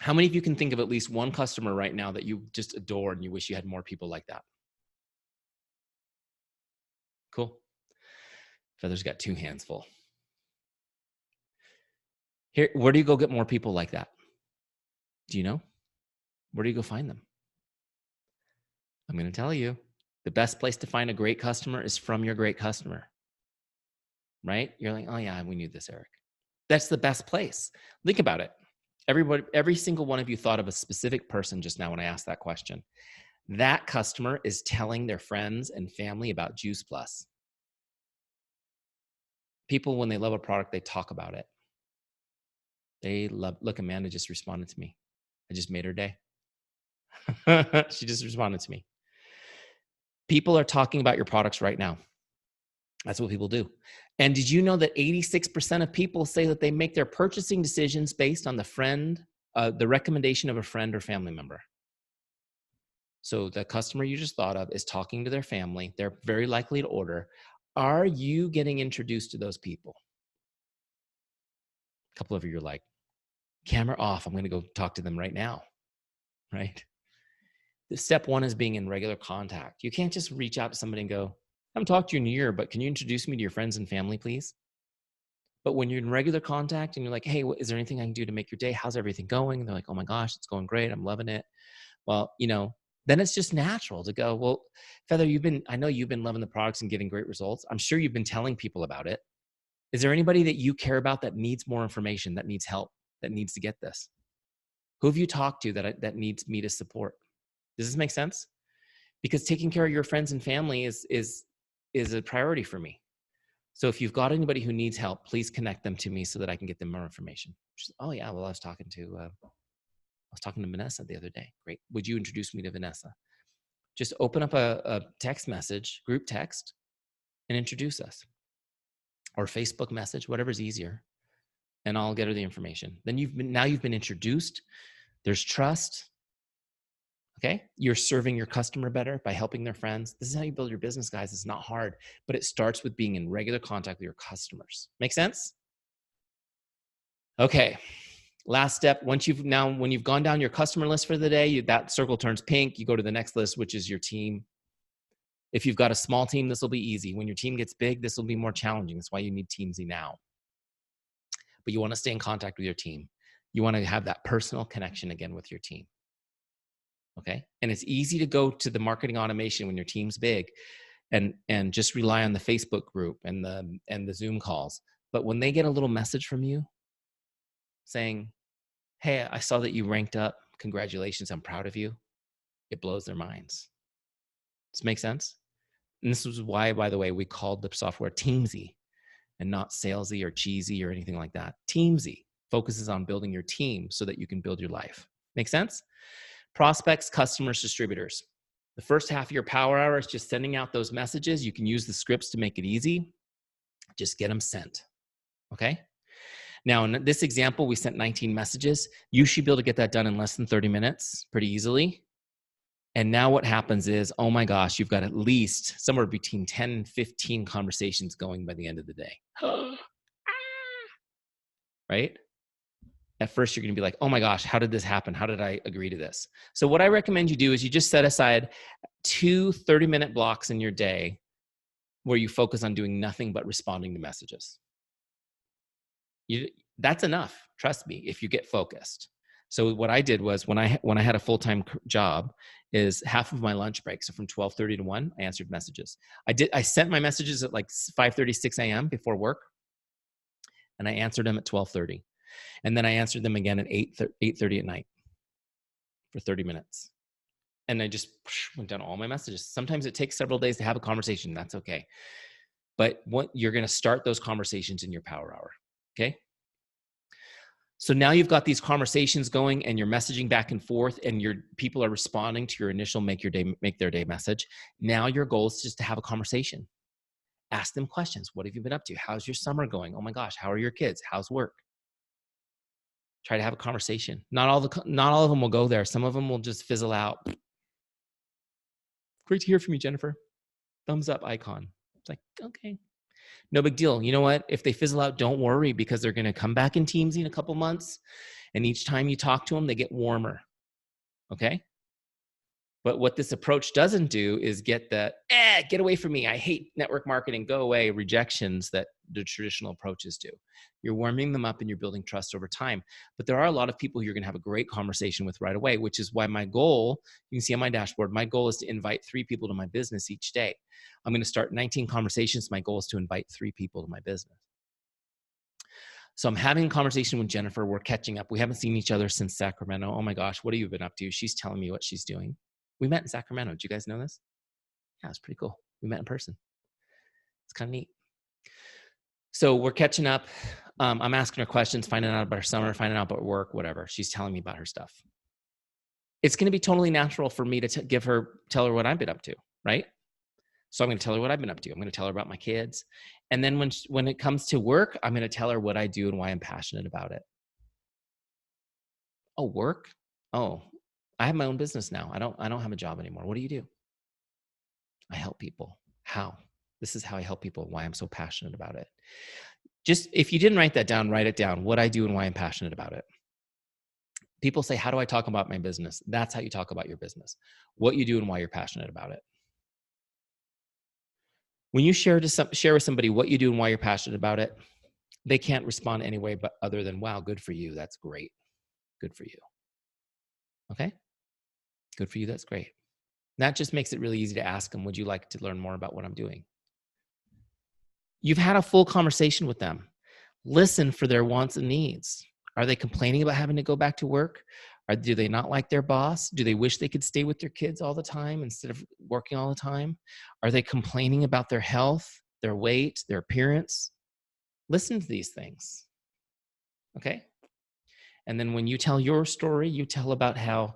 How many of you can think of at least one customer right now that you just adore and you wish you had more people like that? Cool. Feather's got 2 hands full. Here, where do you go get more people like that? Do you know? Where do you go find them? I'm going to tell you. The best place to find a great customer is from your great customer, right? You're like, oh yeah, we knew this, Eric. That's the best place. Think about it. Every single one of you thought of a specific person just now when I asked that question. That customer is telling their friends and family about Juice Plus. People, when they love a product, they talk about it. Look, Amanda just responded to me. I just made her day. She just responded to me. People are talking about your products right now. That's what people do. And did you know that 86% of people say that they make their purchasing decisions based on the recommendation of a friend or family member? So the customer you just thought of is talking to their family. They're very likely to order. Are you getting introduced to those people? A couple of you are like, camera off. I'm going to go talk to them right now, right? Step 1 is being in regular contact. You can't just reach out to somebody and go, I haven't talked to you in a year, but can you introduce me to your friends and family, please? But when you're in regular contact and you're like, hey, is there anything I can do to make your day? How's everything going? And they're like, oh my gosh, it's going great. I'm loving it. Well, then it's just natural to go, well, Feather, I know you've been loving the products and getting great results. I'm sure you've been telling people about it. Is there anybody that you care about that needs more information, that needs help, that needs to get this? Who have you talked to that needs me to support? Does this make sense? Because taking care of your friends and family is a priority for me. So if you've got anybody who needs help, please connect them to me so that I can get them more information. Oh yeah, well I was talking to Vanessa the other day. Great. Would you introduce me to Vanessa? Just open up a text message, group text, and introduce us. Or Facebook message, whatever's easier. And I'll get her the information. Then you've been introduced. There's trust. Okay? You're serving your customer better by helping their friends. This is how you build your business, guys. It's not hard, but it starts with being in regular contact with your customers. Make sense? Okay. Last step, when you've gone down your customer list for the day, that circle turns pink. You go to the next list, which is your team. If you've got a small team, this will be easy. When your team gets big, this will be more challenging. That's why you need Teamzy now. But you want to stay in contact with your team. You want to have that personal connection again with your team. Okay. And it's easy to go to the marketing automation when your team's big and just rely on the Facebook group and the Zoom calls. But when they get a little message from you saying, hey, I saw that you ranked up. Congratulations. I'm proud of you. It blows their minds. Does this make sense? And this is why, by the way, we called the software Teamzy and not salesy or cheesy or anything like that. Teamzy focuses on building your team so that you can build your life. Make sense? Prospects, customers, distributors. The first half of your power hour is just sending out those messages. You can use the scripts to make it easy. Just get them sent. Okay? Now, in this example, we sent 19 messages. You should be able to get that done in less than 30 minutes pretty easily. And now what happens is, oh my gosh, you've got at least somewhere between 10 and 15 conversations going by the end of the day. Right? At first, you're going to be like, oh my gosh, how did this happen? How did I agree to this? So what I recommend you do is you just set aside 2 30-minute blocks in your day where you focus on doing nothing but responding to messages. That's enough. Trust me, if you get focused. So what I did was when I had a full-time job is half of my lunch break. So from 12:30 to 1, I answered messages. I sent my messages at like 5:30, 6 a.m. before work. And I answered them at 12:30. And then I answered them again at 8:30 at night for 30 minutes. And I just went down all my messages. Sometimes it takes several days to have a conversation. That's okay. But you're going to start those conversations in your power hour. Okay. So now you've got these conversations going and you're messaging back and forth and your people are responding to your initial make their day message. Now your goal is just to have a conversation. Ask them questions. What have you been up to? How's your summer going? Oh my gosh, how are your kids? How's work? Try to have a conversation. Not all of them will go there. Some of them will just fizzle out. Great to hear from you, Jennifer. Thumbs up icon. It's like, okay. No big deal. You know what? If they fizzle out, don't worry because they're going to come back in Teamzy in a couple months. And each time you talk to them, they get warmer. Okay? But what this approach doesn't do is get away from me. I hate network marketing. Go away. Rejections that the traditional approaches do. You're warming them up and you're building trust over time. But there are a lot of people you're going to have a great conversation with right away, which is why my goal, you can see on my dashboard, my goal is to invite 3 people to my business each day. I'm going to start 19 conversations. My goal is to invite 3 people to my business. So I'm having a conversation with Jennifer. We're catching up. We haven't seen each other since Sacramento. Oh my gosh, what have you been up to? She's telling me what she's doing. We met in Sacramento. Did you guys know this? Yeah, it's pretty cool. We met in person. It's kind of neat. So we're catching up. I'm asking her questions, finding out about her summer, finding out about work, whatever. She's telling me about her stuff. It's going to be totally natural for me to tell her what I've been up to, right? So I'm going to tell her what I've been up to. I'm going to tell her about my kids. And then when it comes to work, I'm going to tell her what I do and why I'm passionate about it. Oh, work? Oh, I have my own business now. I don't have a job anymore. What do you do? I help people. How? This is how I help people, why I'm so passionate about it. Just if you didn't write that down, write it down. What I do and why I'm passionate about it. People say, how do I talk about my business? That's how you talk about your business. What you do and why you're passionate about it. When you share with somebody what you do and why you're passionate about it, they can't respond any way but other than, wow, good for you. That's great. Good for you. Okay? Good for you. That's great. That just makes it really easy to ask them, would you like to learn more about what I'm doing? You've had a full conversation with them. Listen for their wants and needs. Are they complaining about having to go back to work? Or do they not like their boss? Do they wish they could stay with their kids all the time instead of working all the time? Are they complaining about their health, their weight, their appearance? Listen to these things. Okay? And then when you tell your story, you tell about how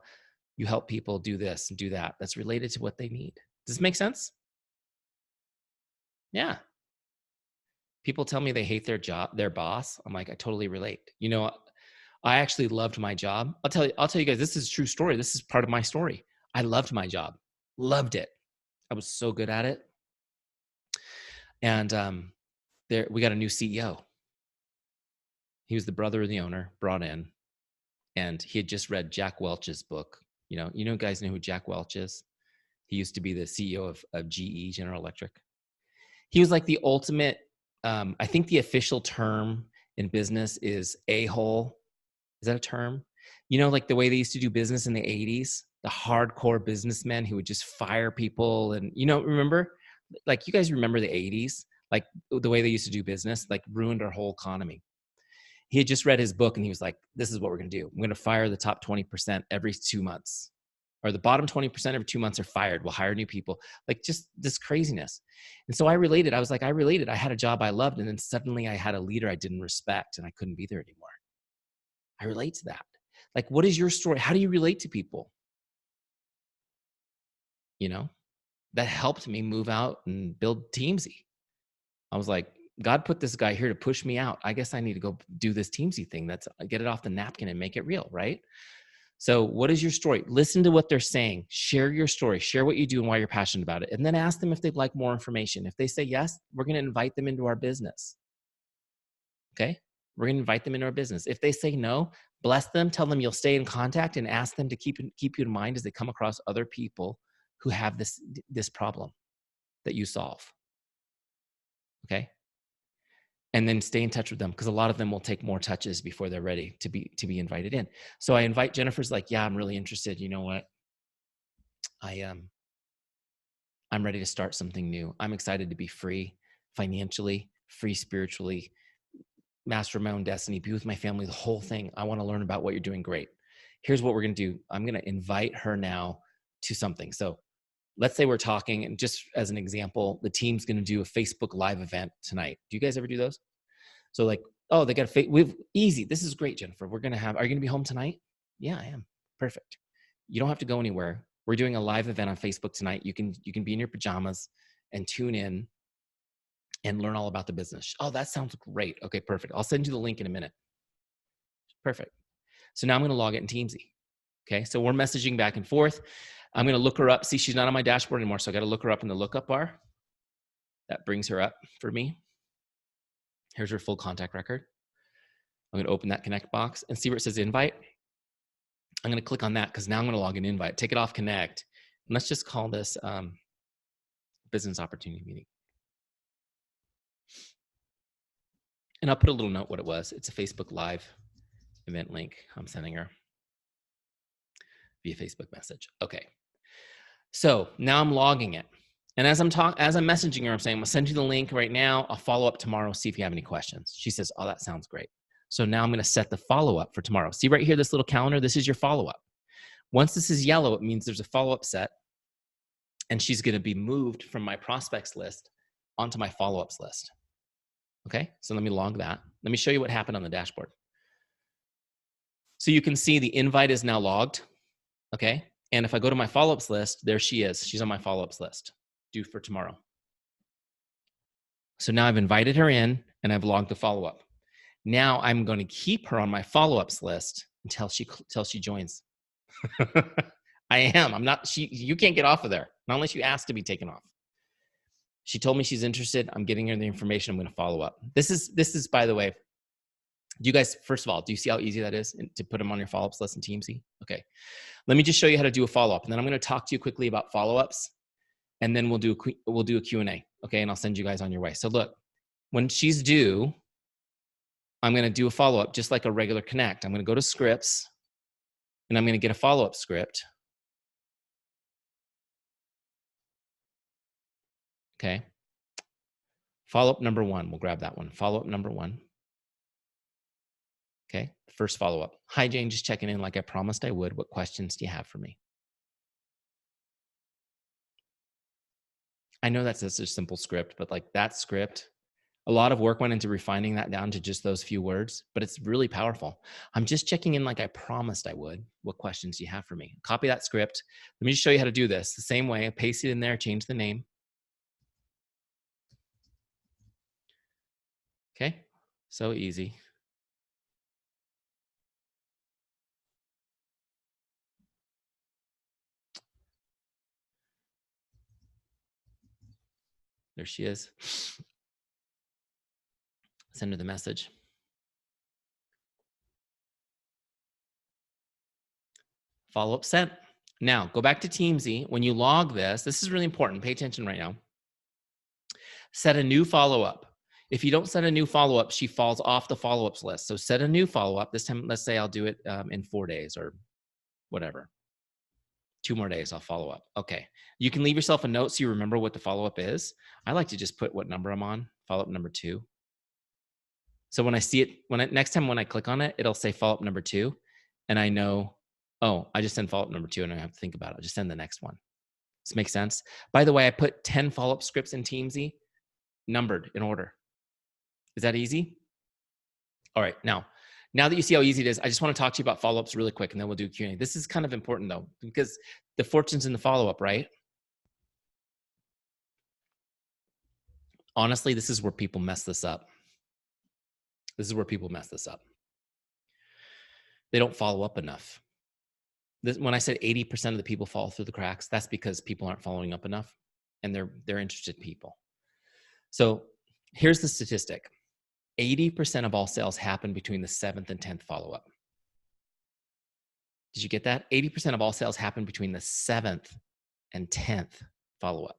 you help people do this and do that. That's related to what they need. Does this make sense? Yeah. People tell me they hate their job, their boss. I'm like, I totally relate. You know, I actually loved my job. I'll tell you guys, this is a true story. This is part of my story. I loved my job. Loved it. I was so good at it. And we got a new CEO. He was the brother of the owner, brought in, and he had just read Jack Welch's book. You know, guys know who Jack Welch is? He used to be the CEO of GE, General Electric. He was like the ultimate, I think the official term in business is a-hole. Is that a term? You know, like the way they used to do business in the 80s, the hardcore businessmen who would just fire people. And, you know, remember, like you guys remember the 80s, like the way they used to do business, like ruined our whole economy. He had just read his book and he was like, this is what we're going to do. I'm going to fire the top 20% every 2 months, or the bottom 20% every 2 months are fired. We'll hire new people. Like just this craziness. And so I related. I was like, I related. I had a job I loved. And then suddenly I had a leader I didn't respect and I couldn't be there anymore. I relate to that. Like, what is your story? How do you relate to people? You know, that helped me move out and build Teamzy. I was like, God put this guy here to push me out. I guess I need to go do this Teamzy thing. That's get it off the napkin and make it real, right? So what is your story? Listen to what they're saying. Share your story. Share what you do and why you're passionate about it. And then ask them if they'd like more information. If they say yes, we're going to invite them into our business. Okay? We're going to invite them into our business. If they say no, bless them, tell them you'll stay in contact, and ask them to keep you in mind as they come across other people who have this problem that you solve. Okay? And then stay in touch with them, because a lot of them will take more touches before they're ready to be invited in. So I invite Jennifer's like, yeah, I'm really interested. You know what? I'm ready to start something new. I'm excited to be free financially, free spiritually, master my own destiny, be with my family, the whole thing. I want to learn about what you're doing. Great. Here's what we're going to do. I'm going to invite her now to something. So let's say we're talking, and just as an example, the team's going to do a Facebook Live event tonight. Do you guys ever do those? So like, oh, they got we've easy. This is great, Jennifer. Are you going to be home tonight? Yeah, I am. Perfect. You don't have to go anywhere. We're doing a live event on Facebook tonight. You can be in your pajamas and tune in and learn all about the business. Oh, that sounds great. Okay, perfect. I'll send you the link in a minute. Perfect. So now I'm going to log it in Teamzy. Okay, so we're messaging back and forth. I'm going to look her up. See, she's not on my dashboard anymore, so I got to look her up in the lookup bar. That brings her up for me. Here's her full contact record. I'm going to open that connect box and see where it says invite. I'm going to click on that because now I'm going to log an invite. Take it off connect. And let's just call this business opportunity meeting. And I'll put a little note what it was. It's a Facebook Live event link I'm sending her via Facebook message. Okay. So now I'm logging it. And as I'm messaging her, I'm saying, I'm gonna send you the link right now. I'll follow up tomorrow, see if you have any questions. She says, oh, that sounds great. So now I'm gonna set the follow-up for tomorrow. See right here, this little calendar, this is your follow-up. Once this is yellow, it means there's a follow-up set, and she's gonna be moved from my prospects list onto my follow-ups list. Okay, so let me log that. Let me show you what happened on the dashboard. So you can see the invite is now logged, okay? And if I go to my follow-ups list, there she is. She's on my follow-ups list, due for tomorrow. So now I've invited her in and I've logged the follow-up. Now I'm going to keep her on my follow-ups list until she joins. I am. I'm not. You can't get off of there, not unless you ask to be taken off. She told me she's interested. I'm getting her the information. I'm going to follow up. This is, by the way, do you guys, first of all, do you see how easy that is to put them on your follow-ups list in Teamzy? Okay. Let me just show you how to do a follow-up, and then I'm going to talk to you quickly about follow-ups, and then we'll do a Q&A, okay? And I'll send you guys on your way. So look, when she's due, I'm going to do a follow-up just like a regular connect. I'm going to go to scripts, and I'm going to get a follow-up script. Okay. Follow-up number 1. We'll grab that one. Follow-up number 1. Okay. First follow-up. Hi, Jane. Just checking in like I promised I would. What questions do you have for me? I know that's just a simple script, but like that script, a lot of work went into refining that down to just those few words, but it's really powerful. I'm just checking in like I promised I would. What questions do you have for me? Copy that script. Let me just show you how to do this. The same way, paste it in there, change the name. Okay, so easy. There she is. Send her the message. Follow-up sent. Now, go back to Teamzy. When you log this is really important. Pay attention right now. Set a new follow-up. If you don't set a new follow-up, she falls off the follow-ups list. So set a new follow-up. This time, let's say I'll do it in 4 days or whatever. 2 more days, I'll follow up. Okay. You can leave yourself a note so you remember what the follow-up is. I like to just put what number I'm on, follow-up number 2. So when I see it, next time when I click on it, it'll say follow-up number 2. And I know, oh, I just send follow-up number 2 and I don't have to think about it. I'll just send the next one. Does this make sense? By the way, I put 10 follow-up scripts in Teamzy, numbered in order. Is that easy? All right. Now that you see how easy it is, I just want to talk to you about follow-ups really quick, and then we'll do Q&A. This is kind of important, though, because the fortune's in the follow-up, right? Honestly, this is where people mess this up. This is where people mess this up. They don't follow up enough. When I said 80% of the people fall through the cracks, that's because people aren't following up enough, and they're interested people. So here's the statistic. 80% of all sales happen between the 7th and 10th follow-up. Did you get that? 80% of all sales happen between the 7th and 10th follow-up.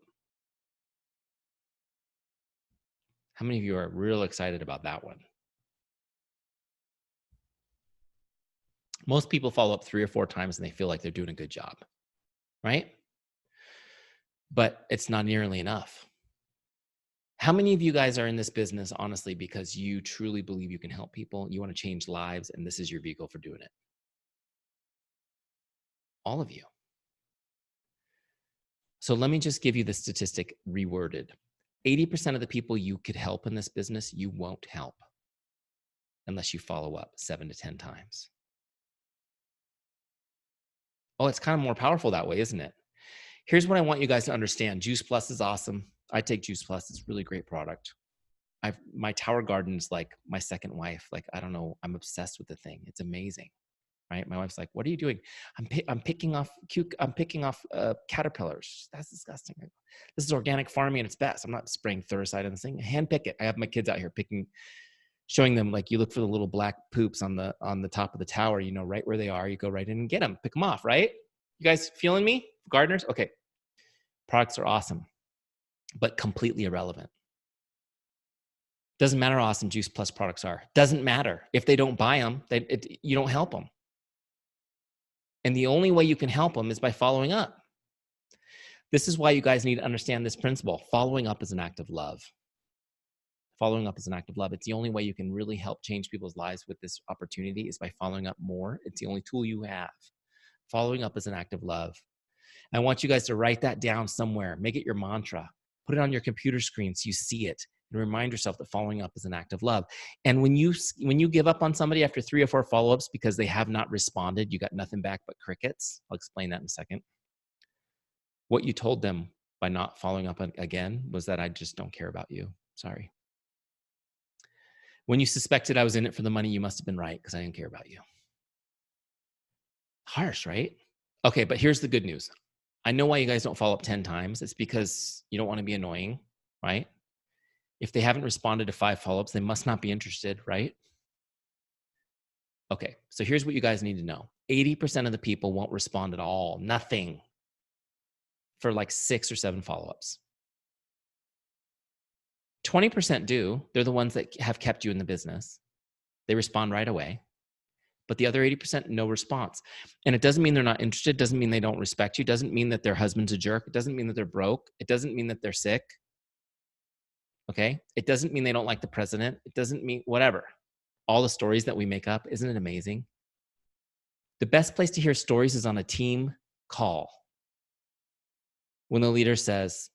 How many of you are real excited about that one? Most people follow up 3 or 4 times and they feel like they're doing a good job, right? But it's not nearly enough. How many of you guys are in this business, honestly, because you truly believe you can help people, you want to change lives, and this is your vehicle for doing it? All of you. So let me just give you the statistic reworded. 80% of the people you could help in this business, you won't help unless you follow up 7 to 10 times. Oh, it's kind of more powerful that way, isn't it? Here's what I want you guys to understand. Juice Plus is awesome. I take Juice Plus. It's a really great product. My Tower Garden is like my second wife. Like, I don't know. I'm obsessed with the thing. It's amazing, right? My wife's like, "What are you doing?" I'm picking off caterpillars. That's disgusting. This is organic farming at its best. I'm not spraying fungicide on this thing. Hand pick it. I have my kids out here showing them, like, you look for the little black poops on the top of the tower, you know, right where they are. You go right in and get them, pick them off, right? You guys feeling me? Gardeners? Okay. Products are awesome, but completely irrelevant. Doesn't matter how awesome Juice Plus products are. Doesn't matter. If they don't buy them, you don't help them. And the only way you can help them is by following up. This is why you guys need to understand this principle. Following up is an act of love. Following up is an act of love. It's the only way you can really help change people's lives with this opportunity is by following up more. It's the only tool you have. Following up is an act of love. I want you guys to write that down somewhere. Make it your mantra. Put it on your computer screen so you see it. And remind yourself that following up is an act of love. And when you give up on somebody after 3 or 4 follow-ups because they have not responded, you got nothing back but crickets. I'll explain that in a second. What you told them by not following up again was that I just don't care about you. Sorry. When you suspected I was in it for the money, you must have been right because I didn't care about you. Harsh, right? Okay, but here's the good news. I know why you guys don't follow up 10 times. It's because you don't want to be annoying, right? If they haven't responded to 5 follow-ups, they must not be interested, right? Okay, so here's what you guys need to know. 80% of the people won't respond at all, nothing, for like 6 or 7 follow-ups. 20% do. They're the ones that have kept you in the business. They respond right away. But the other 80%, no response. And it doesn't mean they're not interested. It doesn't mean they don't respect you. It doesn't mean that their husband's a jerk. It doesn't mean that they're broke. It doesn't mean that they're sick. Okay? It doesn't mean they don't like the president. It doesn't mean whatever. All the stories that we make up, isn't it amazing? The best place to hear stories is on a team call. When the leader says,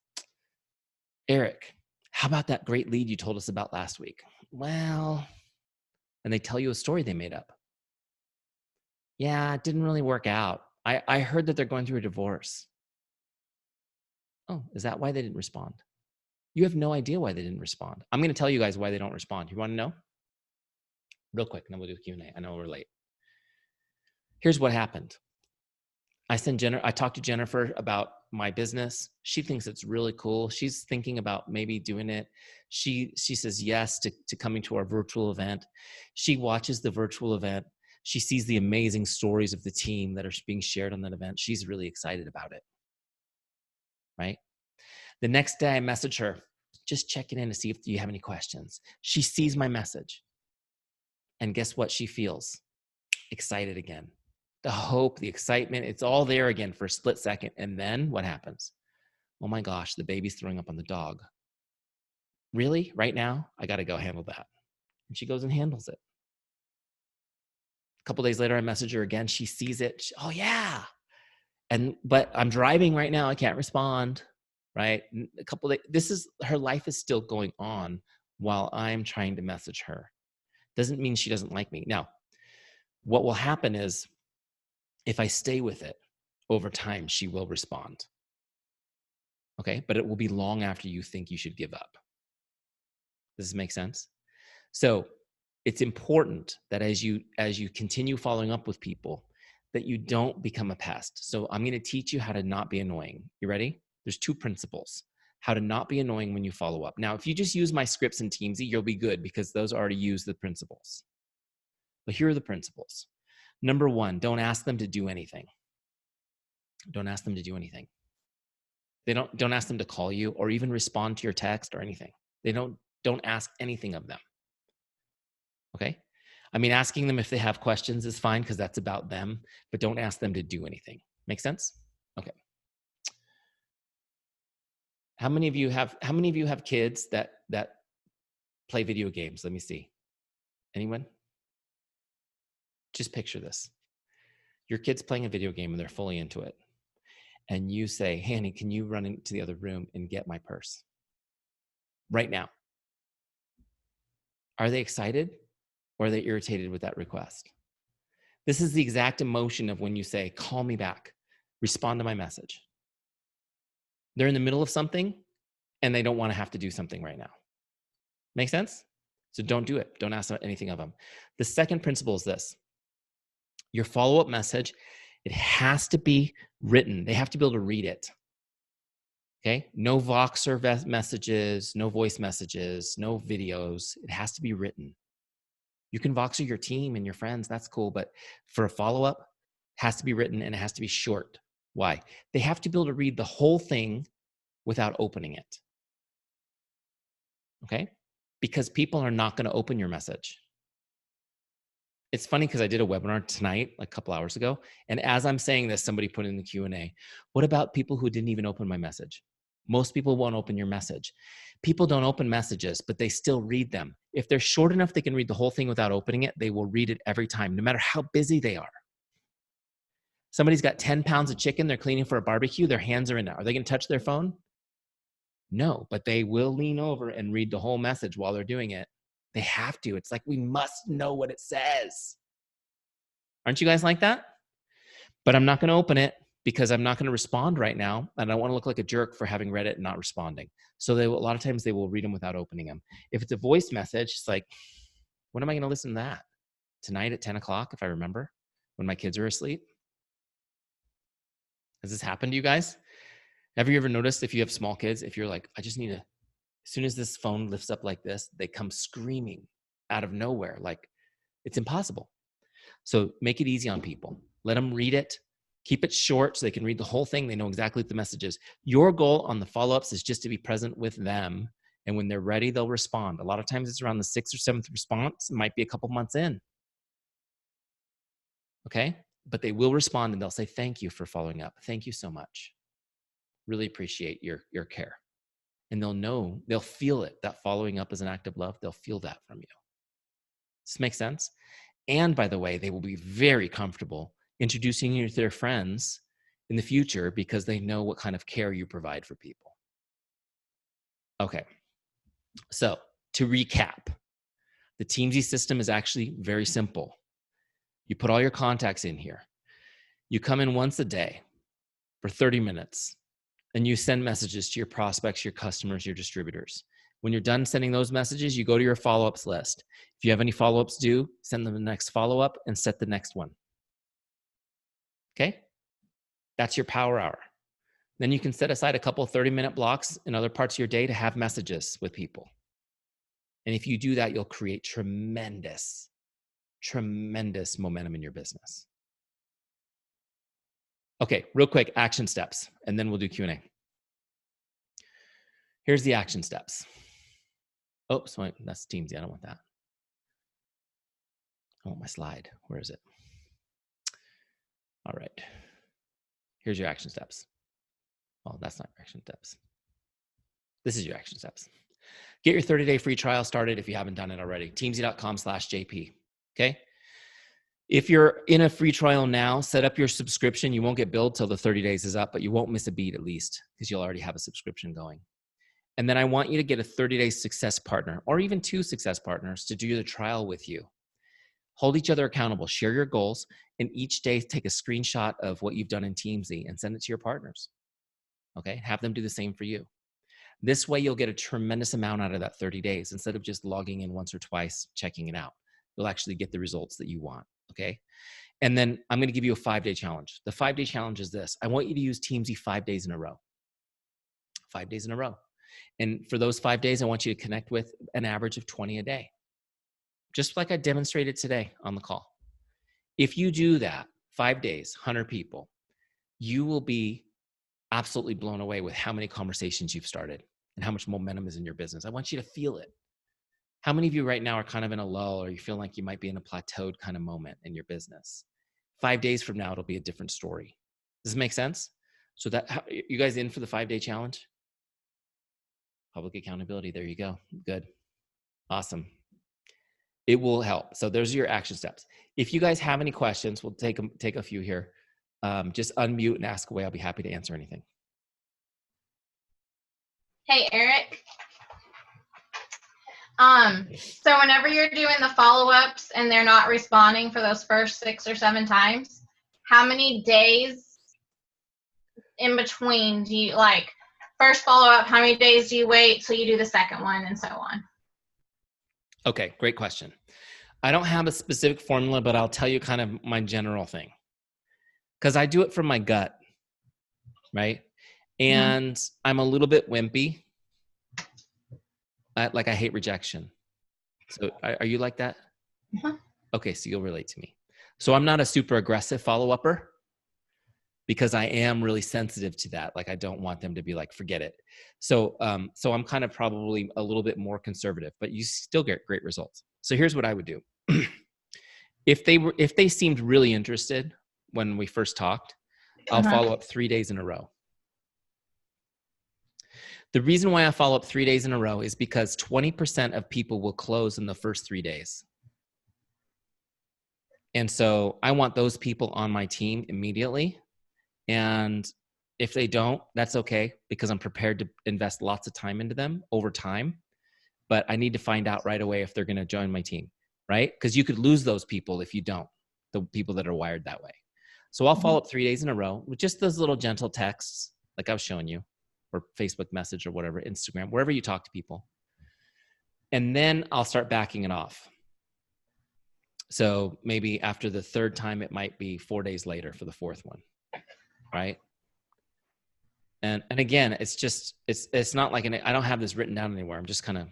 "Eric, how about that great lead you told us about last week?" Well, and they tell you a story they made up. "Yeah, it didn't really work out. I heard that they're going through a divorce." Oh, is that why they didn't respond? You have no idea why they didn't respond. I'm going to tell you guys why they don't respond. You want to know? Real quick, and then we'll do Q&A. I know we're late. Here's what happened. I talked to Jennifer about my business. She thinks it's really cool. She's thinking about maybe doing it. She says yes to coming to our virtual event. She watches the virtual event. She sees the amazing stories of the team that are being shared on that event. She's really excited about it, right? The next day I message her, just checking in to see if you have any questions. She sees my message. And guess what she feels? Excited again. The hope, the excitement, it's all there again for a split second. And then what happens? Oh my gosh, the baby's throwing up on the dog. Really? Right now? I got to go handle that. And she goes and handles it. A couple days later, I message her again. She sees it. Oh yeah. But I'm driving right now. I can't respond. Right? A couple days. Her life is still going on while I'm trying to message her. Doesn't mean she doesn't like me. Now, what will happen is if I stay with it over time, she will respond. Okay? But it will be long after you think you should give up. Does this make sense? So it's important that as you continue following up with people, that you don't become a pest. So I'm going to teach you how to not be annoying. You ready? There's 2 principles. How to not be annoying when you follow up. Now, if you just use my scripts in Teamzy, you'll be good because those already use the principles. But here are the principles. Number 1, don't ask them to do anything. Don't ask them to do anything. Don't ask them to call you or even respond to your text or anything. Don't ask anything of them. Okay? I mean, asking them if they have questions is fine because that's about them, but don't ask them to do anything. Make sense? Okay. How many of you have kids that play video games? Let me see. Anyone? Just picture this. Your kid's playing a video game and they're fully into it. And you say, "Hey, honey, can you run into the other room and get my purse?" Right now. Are they excited or are they irritated with that request? This is the exact emotion of when you say, "Call me back, respond to my message." They're in the middle of something and they don't want to have to do something right now. Make sense? So don't do it. Don't ask anything of them. The second principle is this. Your follow-up message, it has to be written. They have to be able to read it. Okay? No Voxer messages, no voice messages, no videos. It has to be written. You can Voxer your team and your friends. That's cool. But for a follow-up, it has to be written and it has to be short. Why? They have to be able to read the whole thing without opening it. Okay? Because people are not going to open your message. It's funny because I did a webinar tonight, like a couple hours ago. And as I'm saying this, somebody put in the Q&A, what about people who didn't even open my message? Most people won't open your message. People don't open messages, but they still read them. If they're short enough, they can read the whole thing without opening it. They will read it every time, no matter how busy they are. Somebody's got 10 pounds of chicken. They're cleaning for a barbecue. Their hands are in it. Are they going to touch their phone? No, but they will lean over and read the whole message while they're doing it. They have to. It's like we must know what it says. Aren't you guys like that? But I'm not going to open it because I'm not going to respond right now. And I don't want to look like a jerk for having read it and not responding. So a lot of times they will read them without opening them. If it's a voice message, it's like, when am I going to listen to that? Tonight at 10 o'clock, if I remember, when my kids are asleep? Has this happened to you guys? Have you ever noticed if you have small kids, if you're like, I just need to, as soon as this phone lifts up like this, they come screaming out of nowhere. Like it's impossible. So make it easy on people. Let them read it. Keep it short so they can read the whole thing. They know exactly what the message is. Your goal on the follow-ups is just to be present with them. And when they're ready, they'll respond. A lot of times it's around the 6th or 7th response. It might be a couple months in. Okay? But they will respond and they'll say, thank you for following up. Thank you so much. Really appreciate your care. And they'll know, they'll feel it. That following up is an act of love. They'll feel that from you. Does this make sense? And by the way, they will be very comfortable introducing you to their friends in the future because they know what kind of care you provide for people. Okay. So to recap, the Teamzy system is actually very simple. You put all your contacts in here. You come in once a day for 30 minutes and you send messages to your prospects, your customers, your distributors. When you're done sending those messages, you go to your follow-ups list. If you have any follow-ups due, send them the next follow-up and set the next one. Okay? That's your power hour. Then you can set aside a couple of 30-minute blocks in other parts of your day to have messages with people. And if you do that, you'll create tremendous tremendous momentum in your business. Okay, real quick, action steps, and then we'll do Q&A. Here's the action steps. Oh, sorry, that's Teamzy. I don't want that. I want my slide. Where is it? All right. Here's your action steps. Oh, that's not your action steps. This is your action steps. Get your 30-day free trial started if you haven't done it already. Teamzy.com/JP. Okay. If you're in a free trial now, set up your subscription. You won't get billed till the 30 days is up, but you won't miss a beat at least because you'll already have a subscription going. And then I want you to get a 30-day success partner or even 2 success partners to do the trial with you. Hold each other accountable, share your goals, and each day take a screenshot of what you've done in Teamzy and send it to your partners. Okay, have them do the same for you. This way you'll get a tremendous amount out of that 30 days instead of just logging in once or twice, checking it out. You'll actually get the results that you want, okay? And then I'm gonna give you a 5-day challenge. The 5-day challenge is this. I want you to use Teamzy 5 days in a row. 5 days in a row. And for those 5 days, I want you to connect with an average of 20 a day. Just like I demonstrated today on the call. If you do that, 5 days, 100 people, you will be absolutely blown away with how many conversations you've started and how much momentum is in your business. I want you to feel it. How many of you right now are kind of in a lull or you feel like you might be in a plateaued kind of moment in your business? 5 days from now, it'll be a different story. Does this make sense? So that, you guys in for the 5-day challenge? Public accountability. There you go. Good. Awesome. It will help. So there's your action steps. If you guys have any questions, we'll take a few here. Just unmute and ask away. I'll be happy to answer anything. Hey, Eric. So whenever you're doing the follow-ups and they're not responding for those first 6 or 7 times, how many days in between do you, like, first follow-up, how many days do you wait till you do the second one and so on? Okay, great question. I don't have a specific formula, but I'll tell you kind of my general thing. Because I do it from my gut, right? And I'm a little bit wimpy. I hate rejection. So are you like that? Okay, so you'll relate to me. So I'm not a super aggressive follow-upper because I am really sensitive to that. Like I don't want them to be like, forget it. So I'm kind of probably a little bit more conservative, but you still get great results. So here's what I would do. If they seemed really interested when we first talked, I'll follow up 3 days in a row. The reason why I follow up 3 days in a row is because 20% of people will close in the first 3 days. And so I want those people on my team immediately. And if they don't, that's okay because I'm prepared to invest lots of time into them over time. But I need to find out right away if they're going to join my team, right? Because you could lose those people if you don't, the people that are wired that way. So I'll follow up 3 days in a row with just those little gentle texts like I was showing you, or Facebook message or whatever, Instagram, wherever you talk to people. And then I'll start backing it off. So maybe after the 3rd time, it might be 4 days later for the 4th one, right? And again, it's not like I don't have this written down anywhere. I'm just kind of,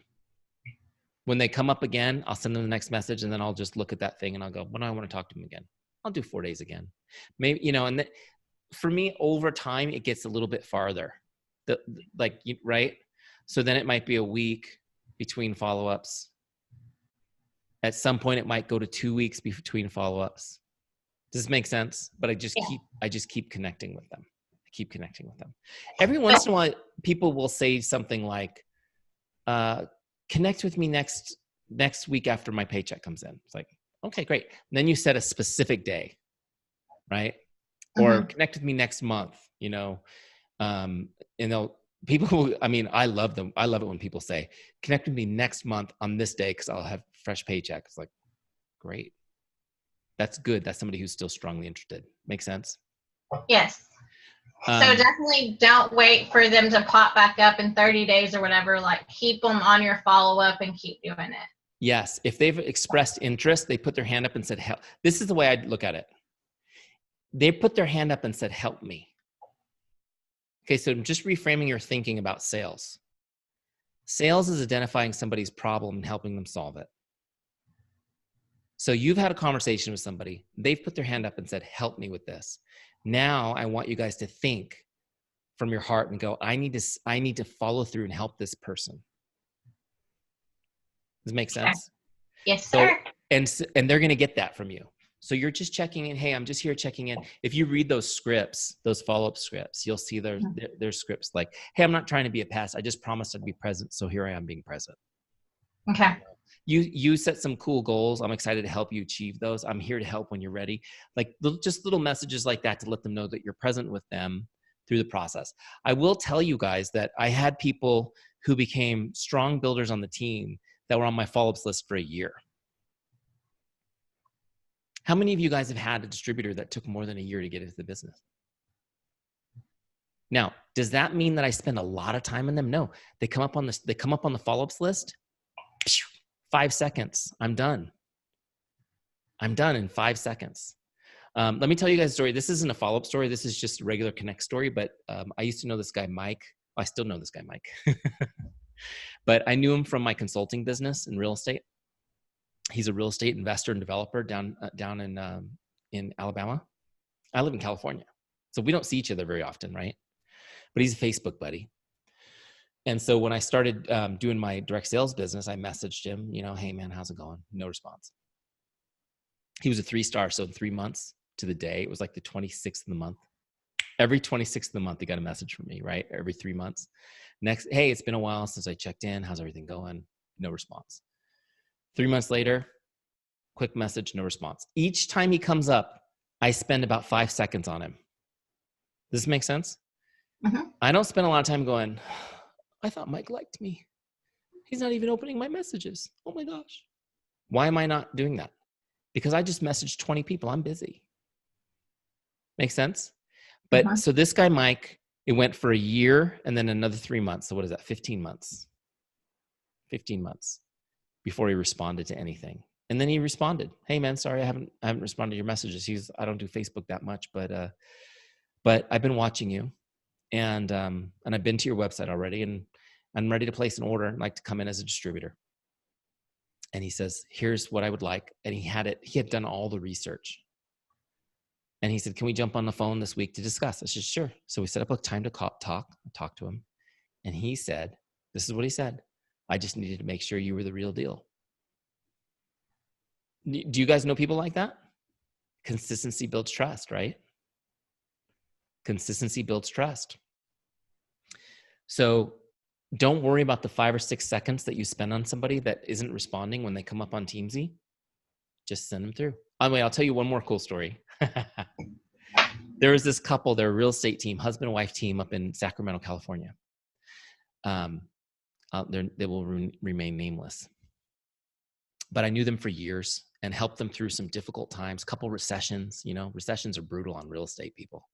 when they come up again, I'll send them the next message and then I'll just look at that thing and I'll go, when do I want to talk to them again? I'll do 4 days again. Maybe, and for me, over time, it gets a little bit farther. Right? So then it might be a week between follow-ups. At some point, it might go to 2 weeks between follow-ups. Does this make sense? But I just keep connecting with them. I keep connecting with them. Every once in a while, people will say something like, connect with me next week after my paycheck comes in. It's like, okay, great. And then you set a specific day, right? Or connect with me next month, and I love them. I love it when people say, connect with me next month on this day because I'll have fresh paycheck. It's like, great. That's good. That's somebody who's still strongly interested. Make sense? Yes. So definitely don't wait for them to pop back up in 30 days or whatever. Like keep them on your follow-up and keep doing it. Yes. If they've expressed interest, they put their hand up and said, help. This is the way I look at it. They put their hand up and said, help me. Okay, so just reframing your thinking about sales. Sales is identifying somebody's problem and helping them solve it. So you've had a conversation with somebody. They've put their hand up and said, help me with this. Now I want you guys to think from your heart and go, I need to follow through and help this person. Does it make sense? Yes, sir. So, and they're going to get that from you. So you're just checking in. Hey, I'm just here checking in. If you read those scripts, those follow-up scripts, you'll see their scripts like, hey, I'm not trying to be a pest. I just promised I'd be present. So here I am being present. Okay. You set some cool goals. I'm excited to help you achieve those. I'm here to help when you're ready. Like just little messages like that to let them know that you're present with them through the process. I will tell you guys that I had people who became strong builders on the team that were on my follow-ups list for a year. How many of you guys have had a distributor that took more than a year to get into the business? Now, does that mean that I spend a lot of time on them? No. They come up on the follow-ups list. 5 seconds. I'm done. I'm done in 5 seconds. Let me tell you guys a story. This isn't a follow-up story. This is just a regular connect story. But I used to know this guy, Mike. I still know this guy, Mike. But I knew him from my consulting business in real estate. He's a real estate investor and developer down in Alabama. I live in California, so we don't see each other very often, right? But he's a Facebook buddy. And so when I started doing my direct sales business, I messaged him, hey man, how's it going? No response. He was a 3-star. So in 3 months to the day, it was like the 26th of the month. Every 26th of the month, he got a message from me, right? Every 3 months. Next, hey, it's been a while since I checked in. How's everything going? No response. 3 months later, quick message, no response. Each time he comes up, I spend about 5 seconds on him. Does this make sense? Mm-hmm. I don't spend a lot of time going, I thought Mike liked me. He's not even opening my messages. Oh my gosh. Why am I not doing that? Because I just messaged 20 people. I'm busy. Make sense? But so this guy, Mike, it went for a year and then another 3 months. So what is that? 15 months. 15 months before he responded to anything. And then he responded, hey man, sorry, I haven't responded to your messages. I don't do Facebook that much, but I've been watching you and I've been to your website already and I'm ready to place an order and like to come in as a distributor. And he says, here's what I would like. And he had done all the research. And he said, can we jump on the phone this week to discuss? I said, sure. So we set up a time to talk to him. And he said, this is what he said. I just needed to make sure you were the real deal. Do you guys know people like that? Consistency builds trust, right? Consistency builds trust. So don't worry about the 5 or 6 seconds that you spend on somebody that isn't responding when they come up on Teamzy. Just send them through. Anyway, I'll tell you one more cool story. There was this couple, they're a real estate team, husband and wife team up in Sacramento, California. They will remain nameless. But I knew them for years and helped them through some difficult times, couple recessions. Recessions are brutal on real estate people.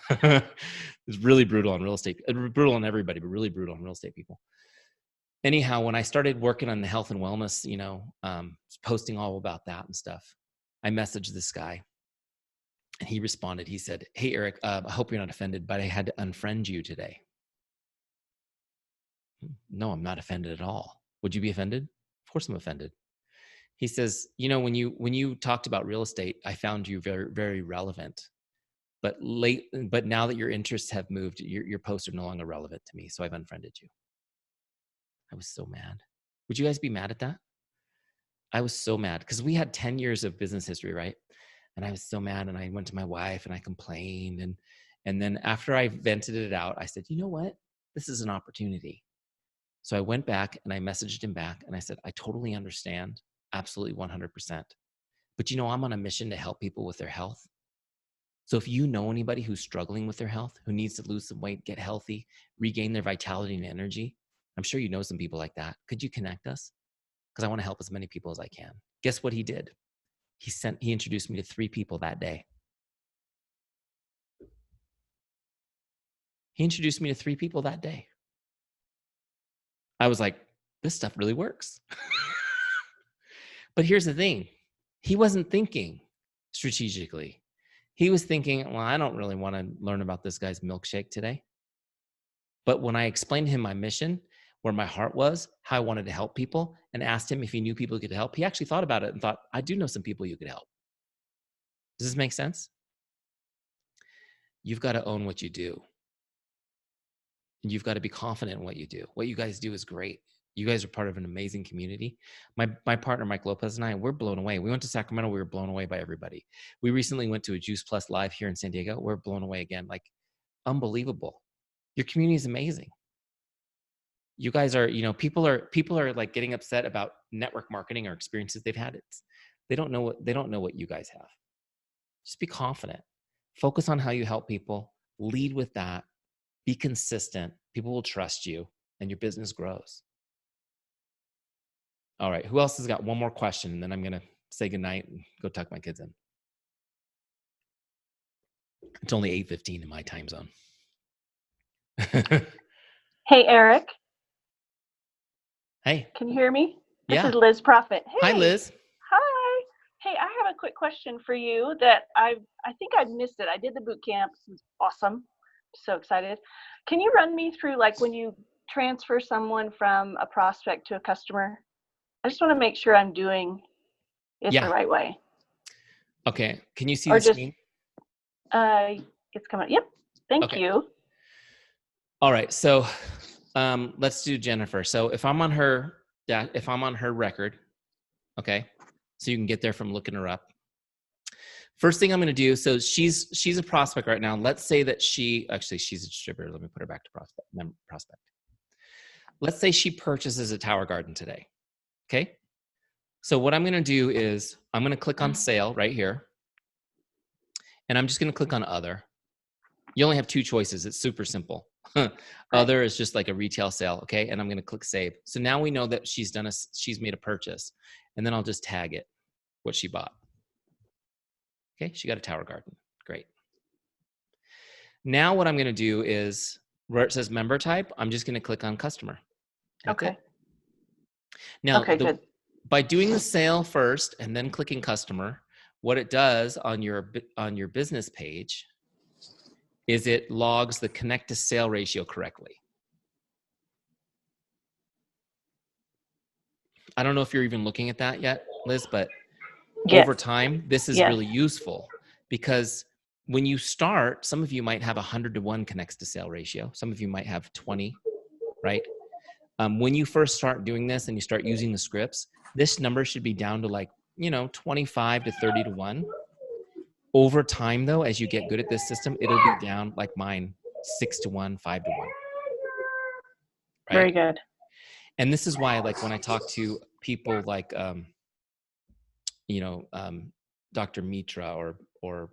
It's really brutal on real estate, brutal on everybody, but really brutal on real estate people. Anyhow, when I started working on the health and wellness, posting all about that and stuff, I messaged this guy and he responded. He said, hey, Eric, I hope you're not offended, but I had to unfriend you today. No, I'm not offended at all. Would you be offended? Of course I'm offended. He says, when you talked about real estate, I found you very, very relevant. But now that your interests have moved, your posts are no longer relevant to me. So I've unfriended you. I was so mad. Would you guys be mad at that? I was so mad because we had 10 years of business history, right? And I was so mad and I went to my wife and I complained. And then after I vented it out, I said, you know what? This is an opportunity. So I went back and I messaged him back and I said, I totally understand. Absolutely 100%. But I'm on a mission to help people with their health. So if you know anybody who's struggling with their health, who needs to lose some weight, get healthy, regain their vitality and energy, I'm sure you know some people like that. Could you connect us? Because I want to help as many people as I can. Guess what he did? He introduced me to 3 people that day. He introduced me to 3 people that day. I was like, this stuff really works. But here's the thing. He wasn't thinking strategically. He was thinking, well, I don't really want to learn about this guy's milkshake today. But when I explained to him my mission, where my heart was, how I wanted to help people, and asked him if he knew people who could help. He actually thought about it and thought, I do know some people you could help. Does this make sense? You've got to own what you do. And you've got to be confident in what you do. What you guys do is great. You guys are part of an amazing community. My partner, Mike Lopez, and I, we're blown away. We went to Sacramento. We were blown away by everybody. We recently went to a Juice Plus Live here in San Diego. We're blown away again. Like, unbelievable. Your community is amazing. You guys are, people are like getting upset about network marketing or experiences they've had. They don't know what you guys have. Just be confident. Focus on how you help people. Lead with that. Be consistent. People will trust you, and your business grows. All right. Who else has got one more question? And then I'm going to say goodnight and go tuck my kids in. It's only 8:15 in my time zone. Hey, Eric. Hey. Can you hear me? This Yeah. is Liz Prophet. Hey. Hi, Liz. Hi. Hey, I have a quick question for you that I think I missed it. I did the boot camp. It was awesome. So excited. Can you run me through, like, when you transfer someone from a prospect to a customer? I just want to make sure I'm doing it the right way. Okay. Can you see the screen? It's coming. Yep. Thank you. All right. So let's do Jennifer. So if I'm on her record, okay, so you can get there from looking her up. First thing I'm going to do, so she's a prospect right now. Let's say that she's a distributor. Let me put her back to prospect. Let's say she purchases a Tower Garden today. Okay. So what I'm going to do is I'm going to click on sale right here. And I'm just going to click on other. You only have two choices. It's super simple. Other is just like a retail sale. Okay. And I'm going to click save. So now we know that she's made a purchase, and then I'll just tag it, what she bought. Okay. She got a Tower Garden. Great. Now what I'm going to do is where it says member type, I'm just going to click on customer. That's it. Now, good. By doing the sale first and then clicking customer, what it does on your business page is it logs the connect to sale ratio correctly. I don't know if you're even looking at that yet, Liz, but over time, this is really useful, because when you start, some of you might have 100-to-1 connects to sale ratio. Some of you might have 20, right? When you first start doing this and you start using the scripts, this number should be down to like, 25 to 30 to 1. Over time, though, as you get good at this system, it'll be down like mine, 6 to 1, 5 to 1. Right? Very good. And this is why, like, when I talk to people like, Dr. Mitra or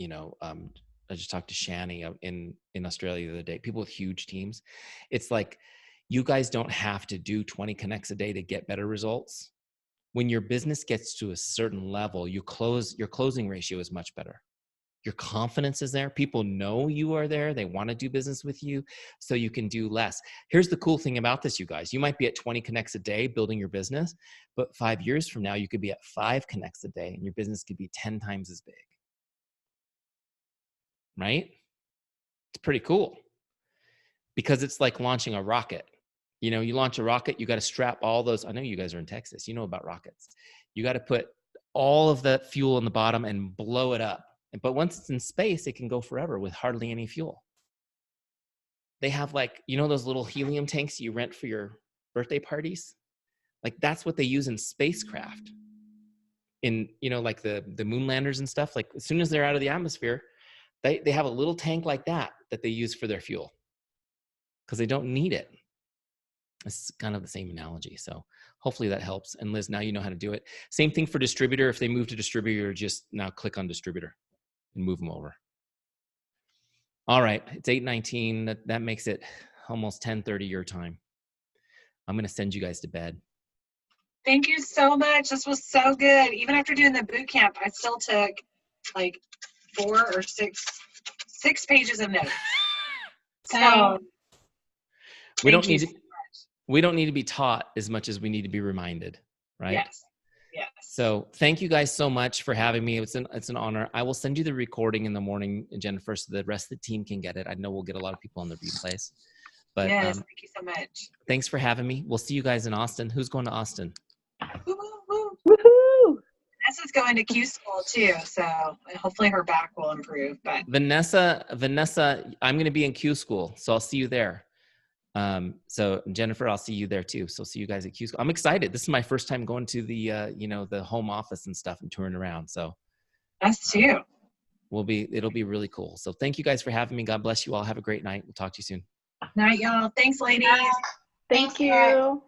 I just talked to Shani in Australia the other day, people with huge teams. It's like, you guys don't have to do 20 connects a day to get better results. When your business gets to a certain level, your closing ratio is much better. Your confidence is there. People know you are there. They want to do business with you, so you can do less. Here's the cool thing about this, you guys. You might be at 20 connects a day building your business, but 5 years from now, you could be at 5 connects a day and your business could be 10 times as big. Right? It's pretty cool, because it's like launching a rocket. You launch a rocket, you got to strap all those. I know you guys are in Texas. You know about rockets. You got to put all of the fuel on the bottom and blow it up. But once it's in space, it can go forever with hardly any fuel. They have, like, those little helium tanks you rent for your birthday parties? Like, that's what they use in spacecraft. In, like the moon landers and stuff. Like, as soon as they're out of the atmosphere, they have a little tank like that they use for their fuel, because they don't need it. It's kind of the same analogy. So hopefully that helps. And Liz, now you know how to do it. Same thing for distributor. If they move to distributor, just now click on distributor and move them over. All right. It's 8:19. That makes it almost 10:30 your time. I'm going to send you guys to bed. Thank you so much. This was so good. Even after doing the boot camp, I still took like 4 or 6 pages of notes. So we don't need to be taught as much as we need to be reminded, right? Yes. So thank you guys so much for having me. It's an honor. I will send you the recording in the morning, Jennifer, so the rest of the team can get it. I know we'll get a lot of people on the replays, But yes, thank you so much. thanks for having me. We'll see you guys in Austin. Who's going to Austin? Woo, woo, woo. Woohoo! Vanessa's going to Q school too, so hopefully her back will improve. But Vanessa, I'm going to be in Q school, so I'll see you there. So Jennifer, I'll see you there too. So see you guys at Q school. I'm excited. This is my first time going to the, the home office and stuff and touring around. So us too. It'll be really cool. So thank you guys for having me. God bless you all. Have a great night. We'll talk to you soon. Night, y'all. Thanks, ladies. Thank you.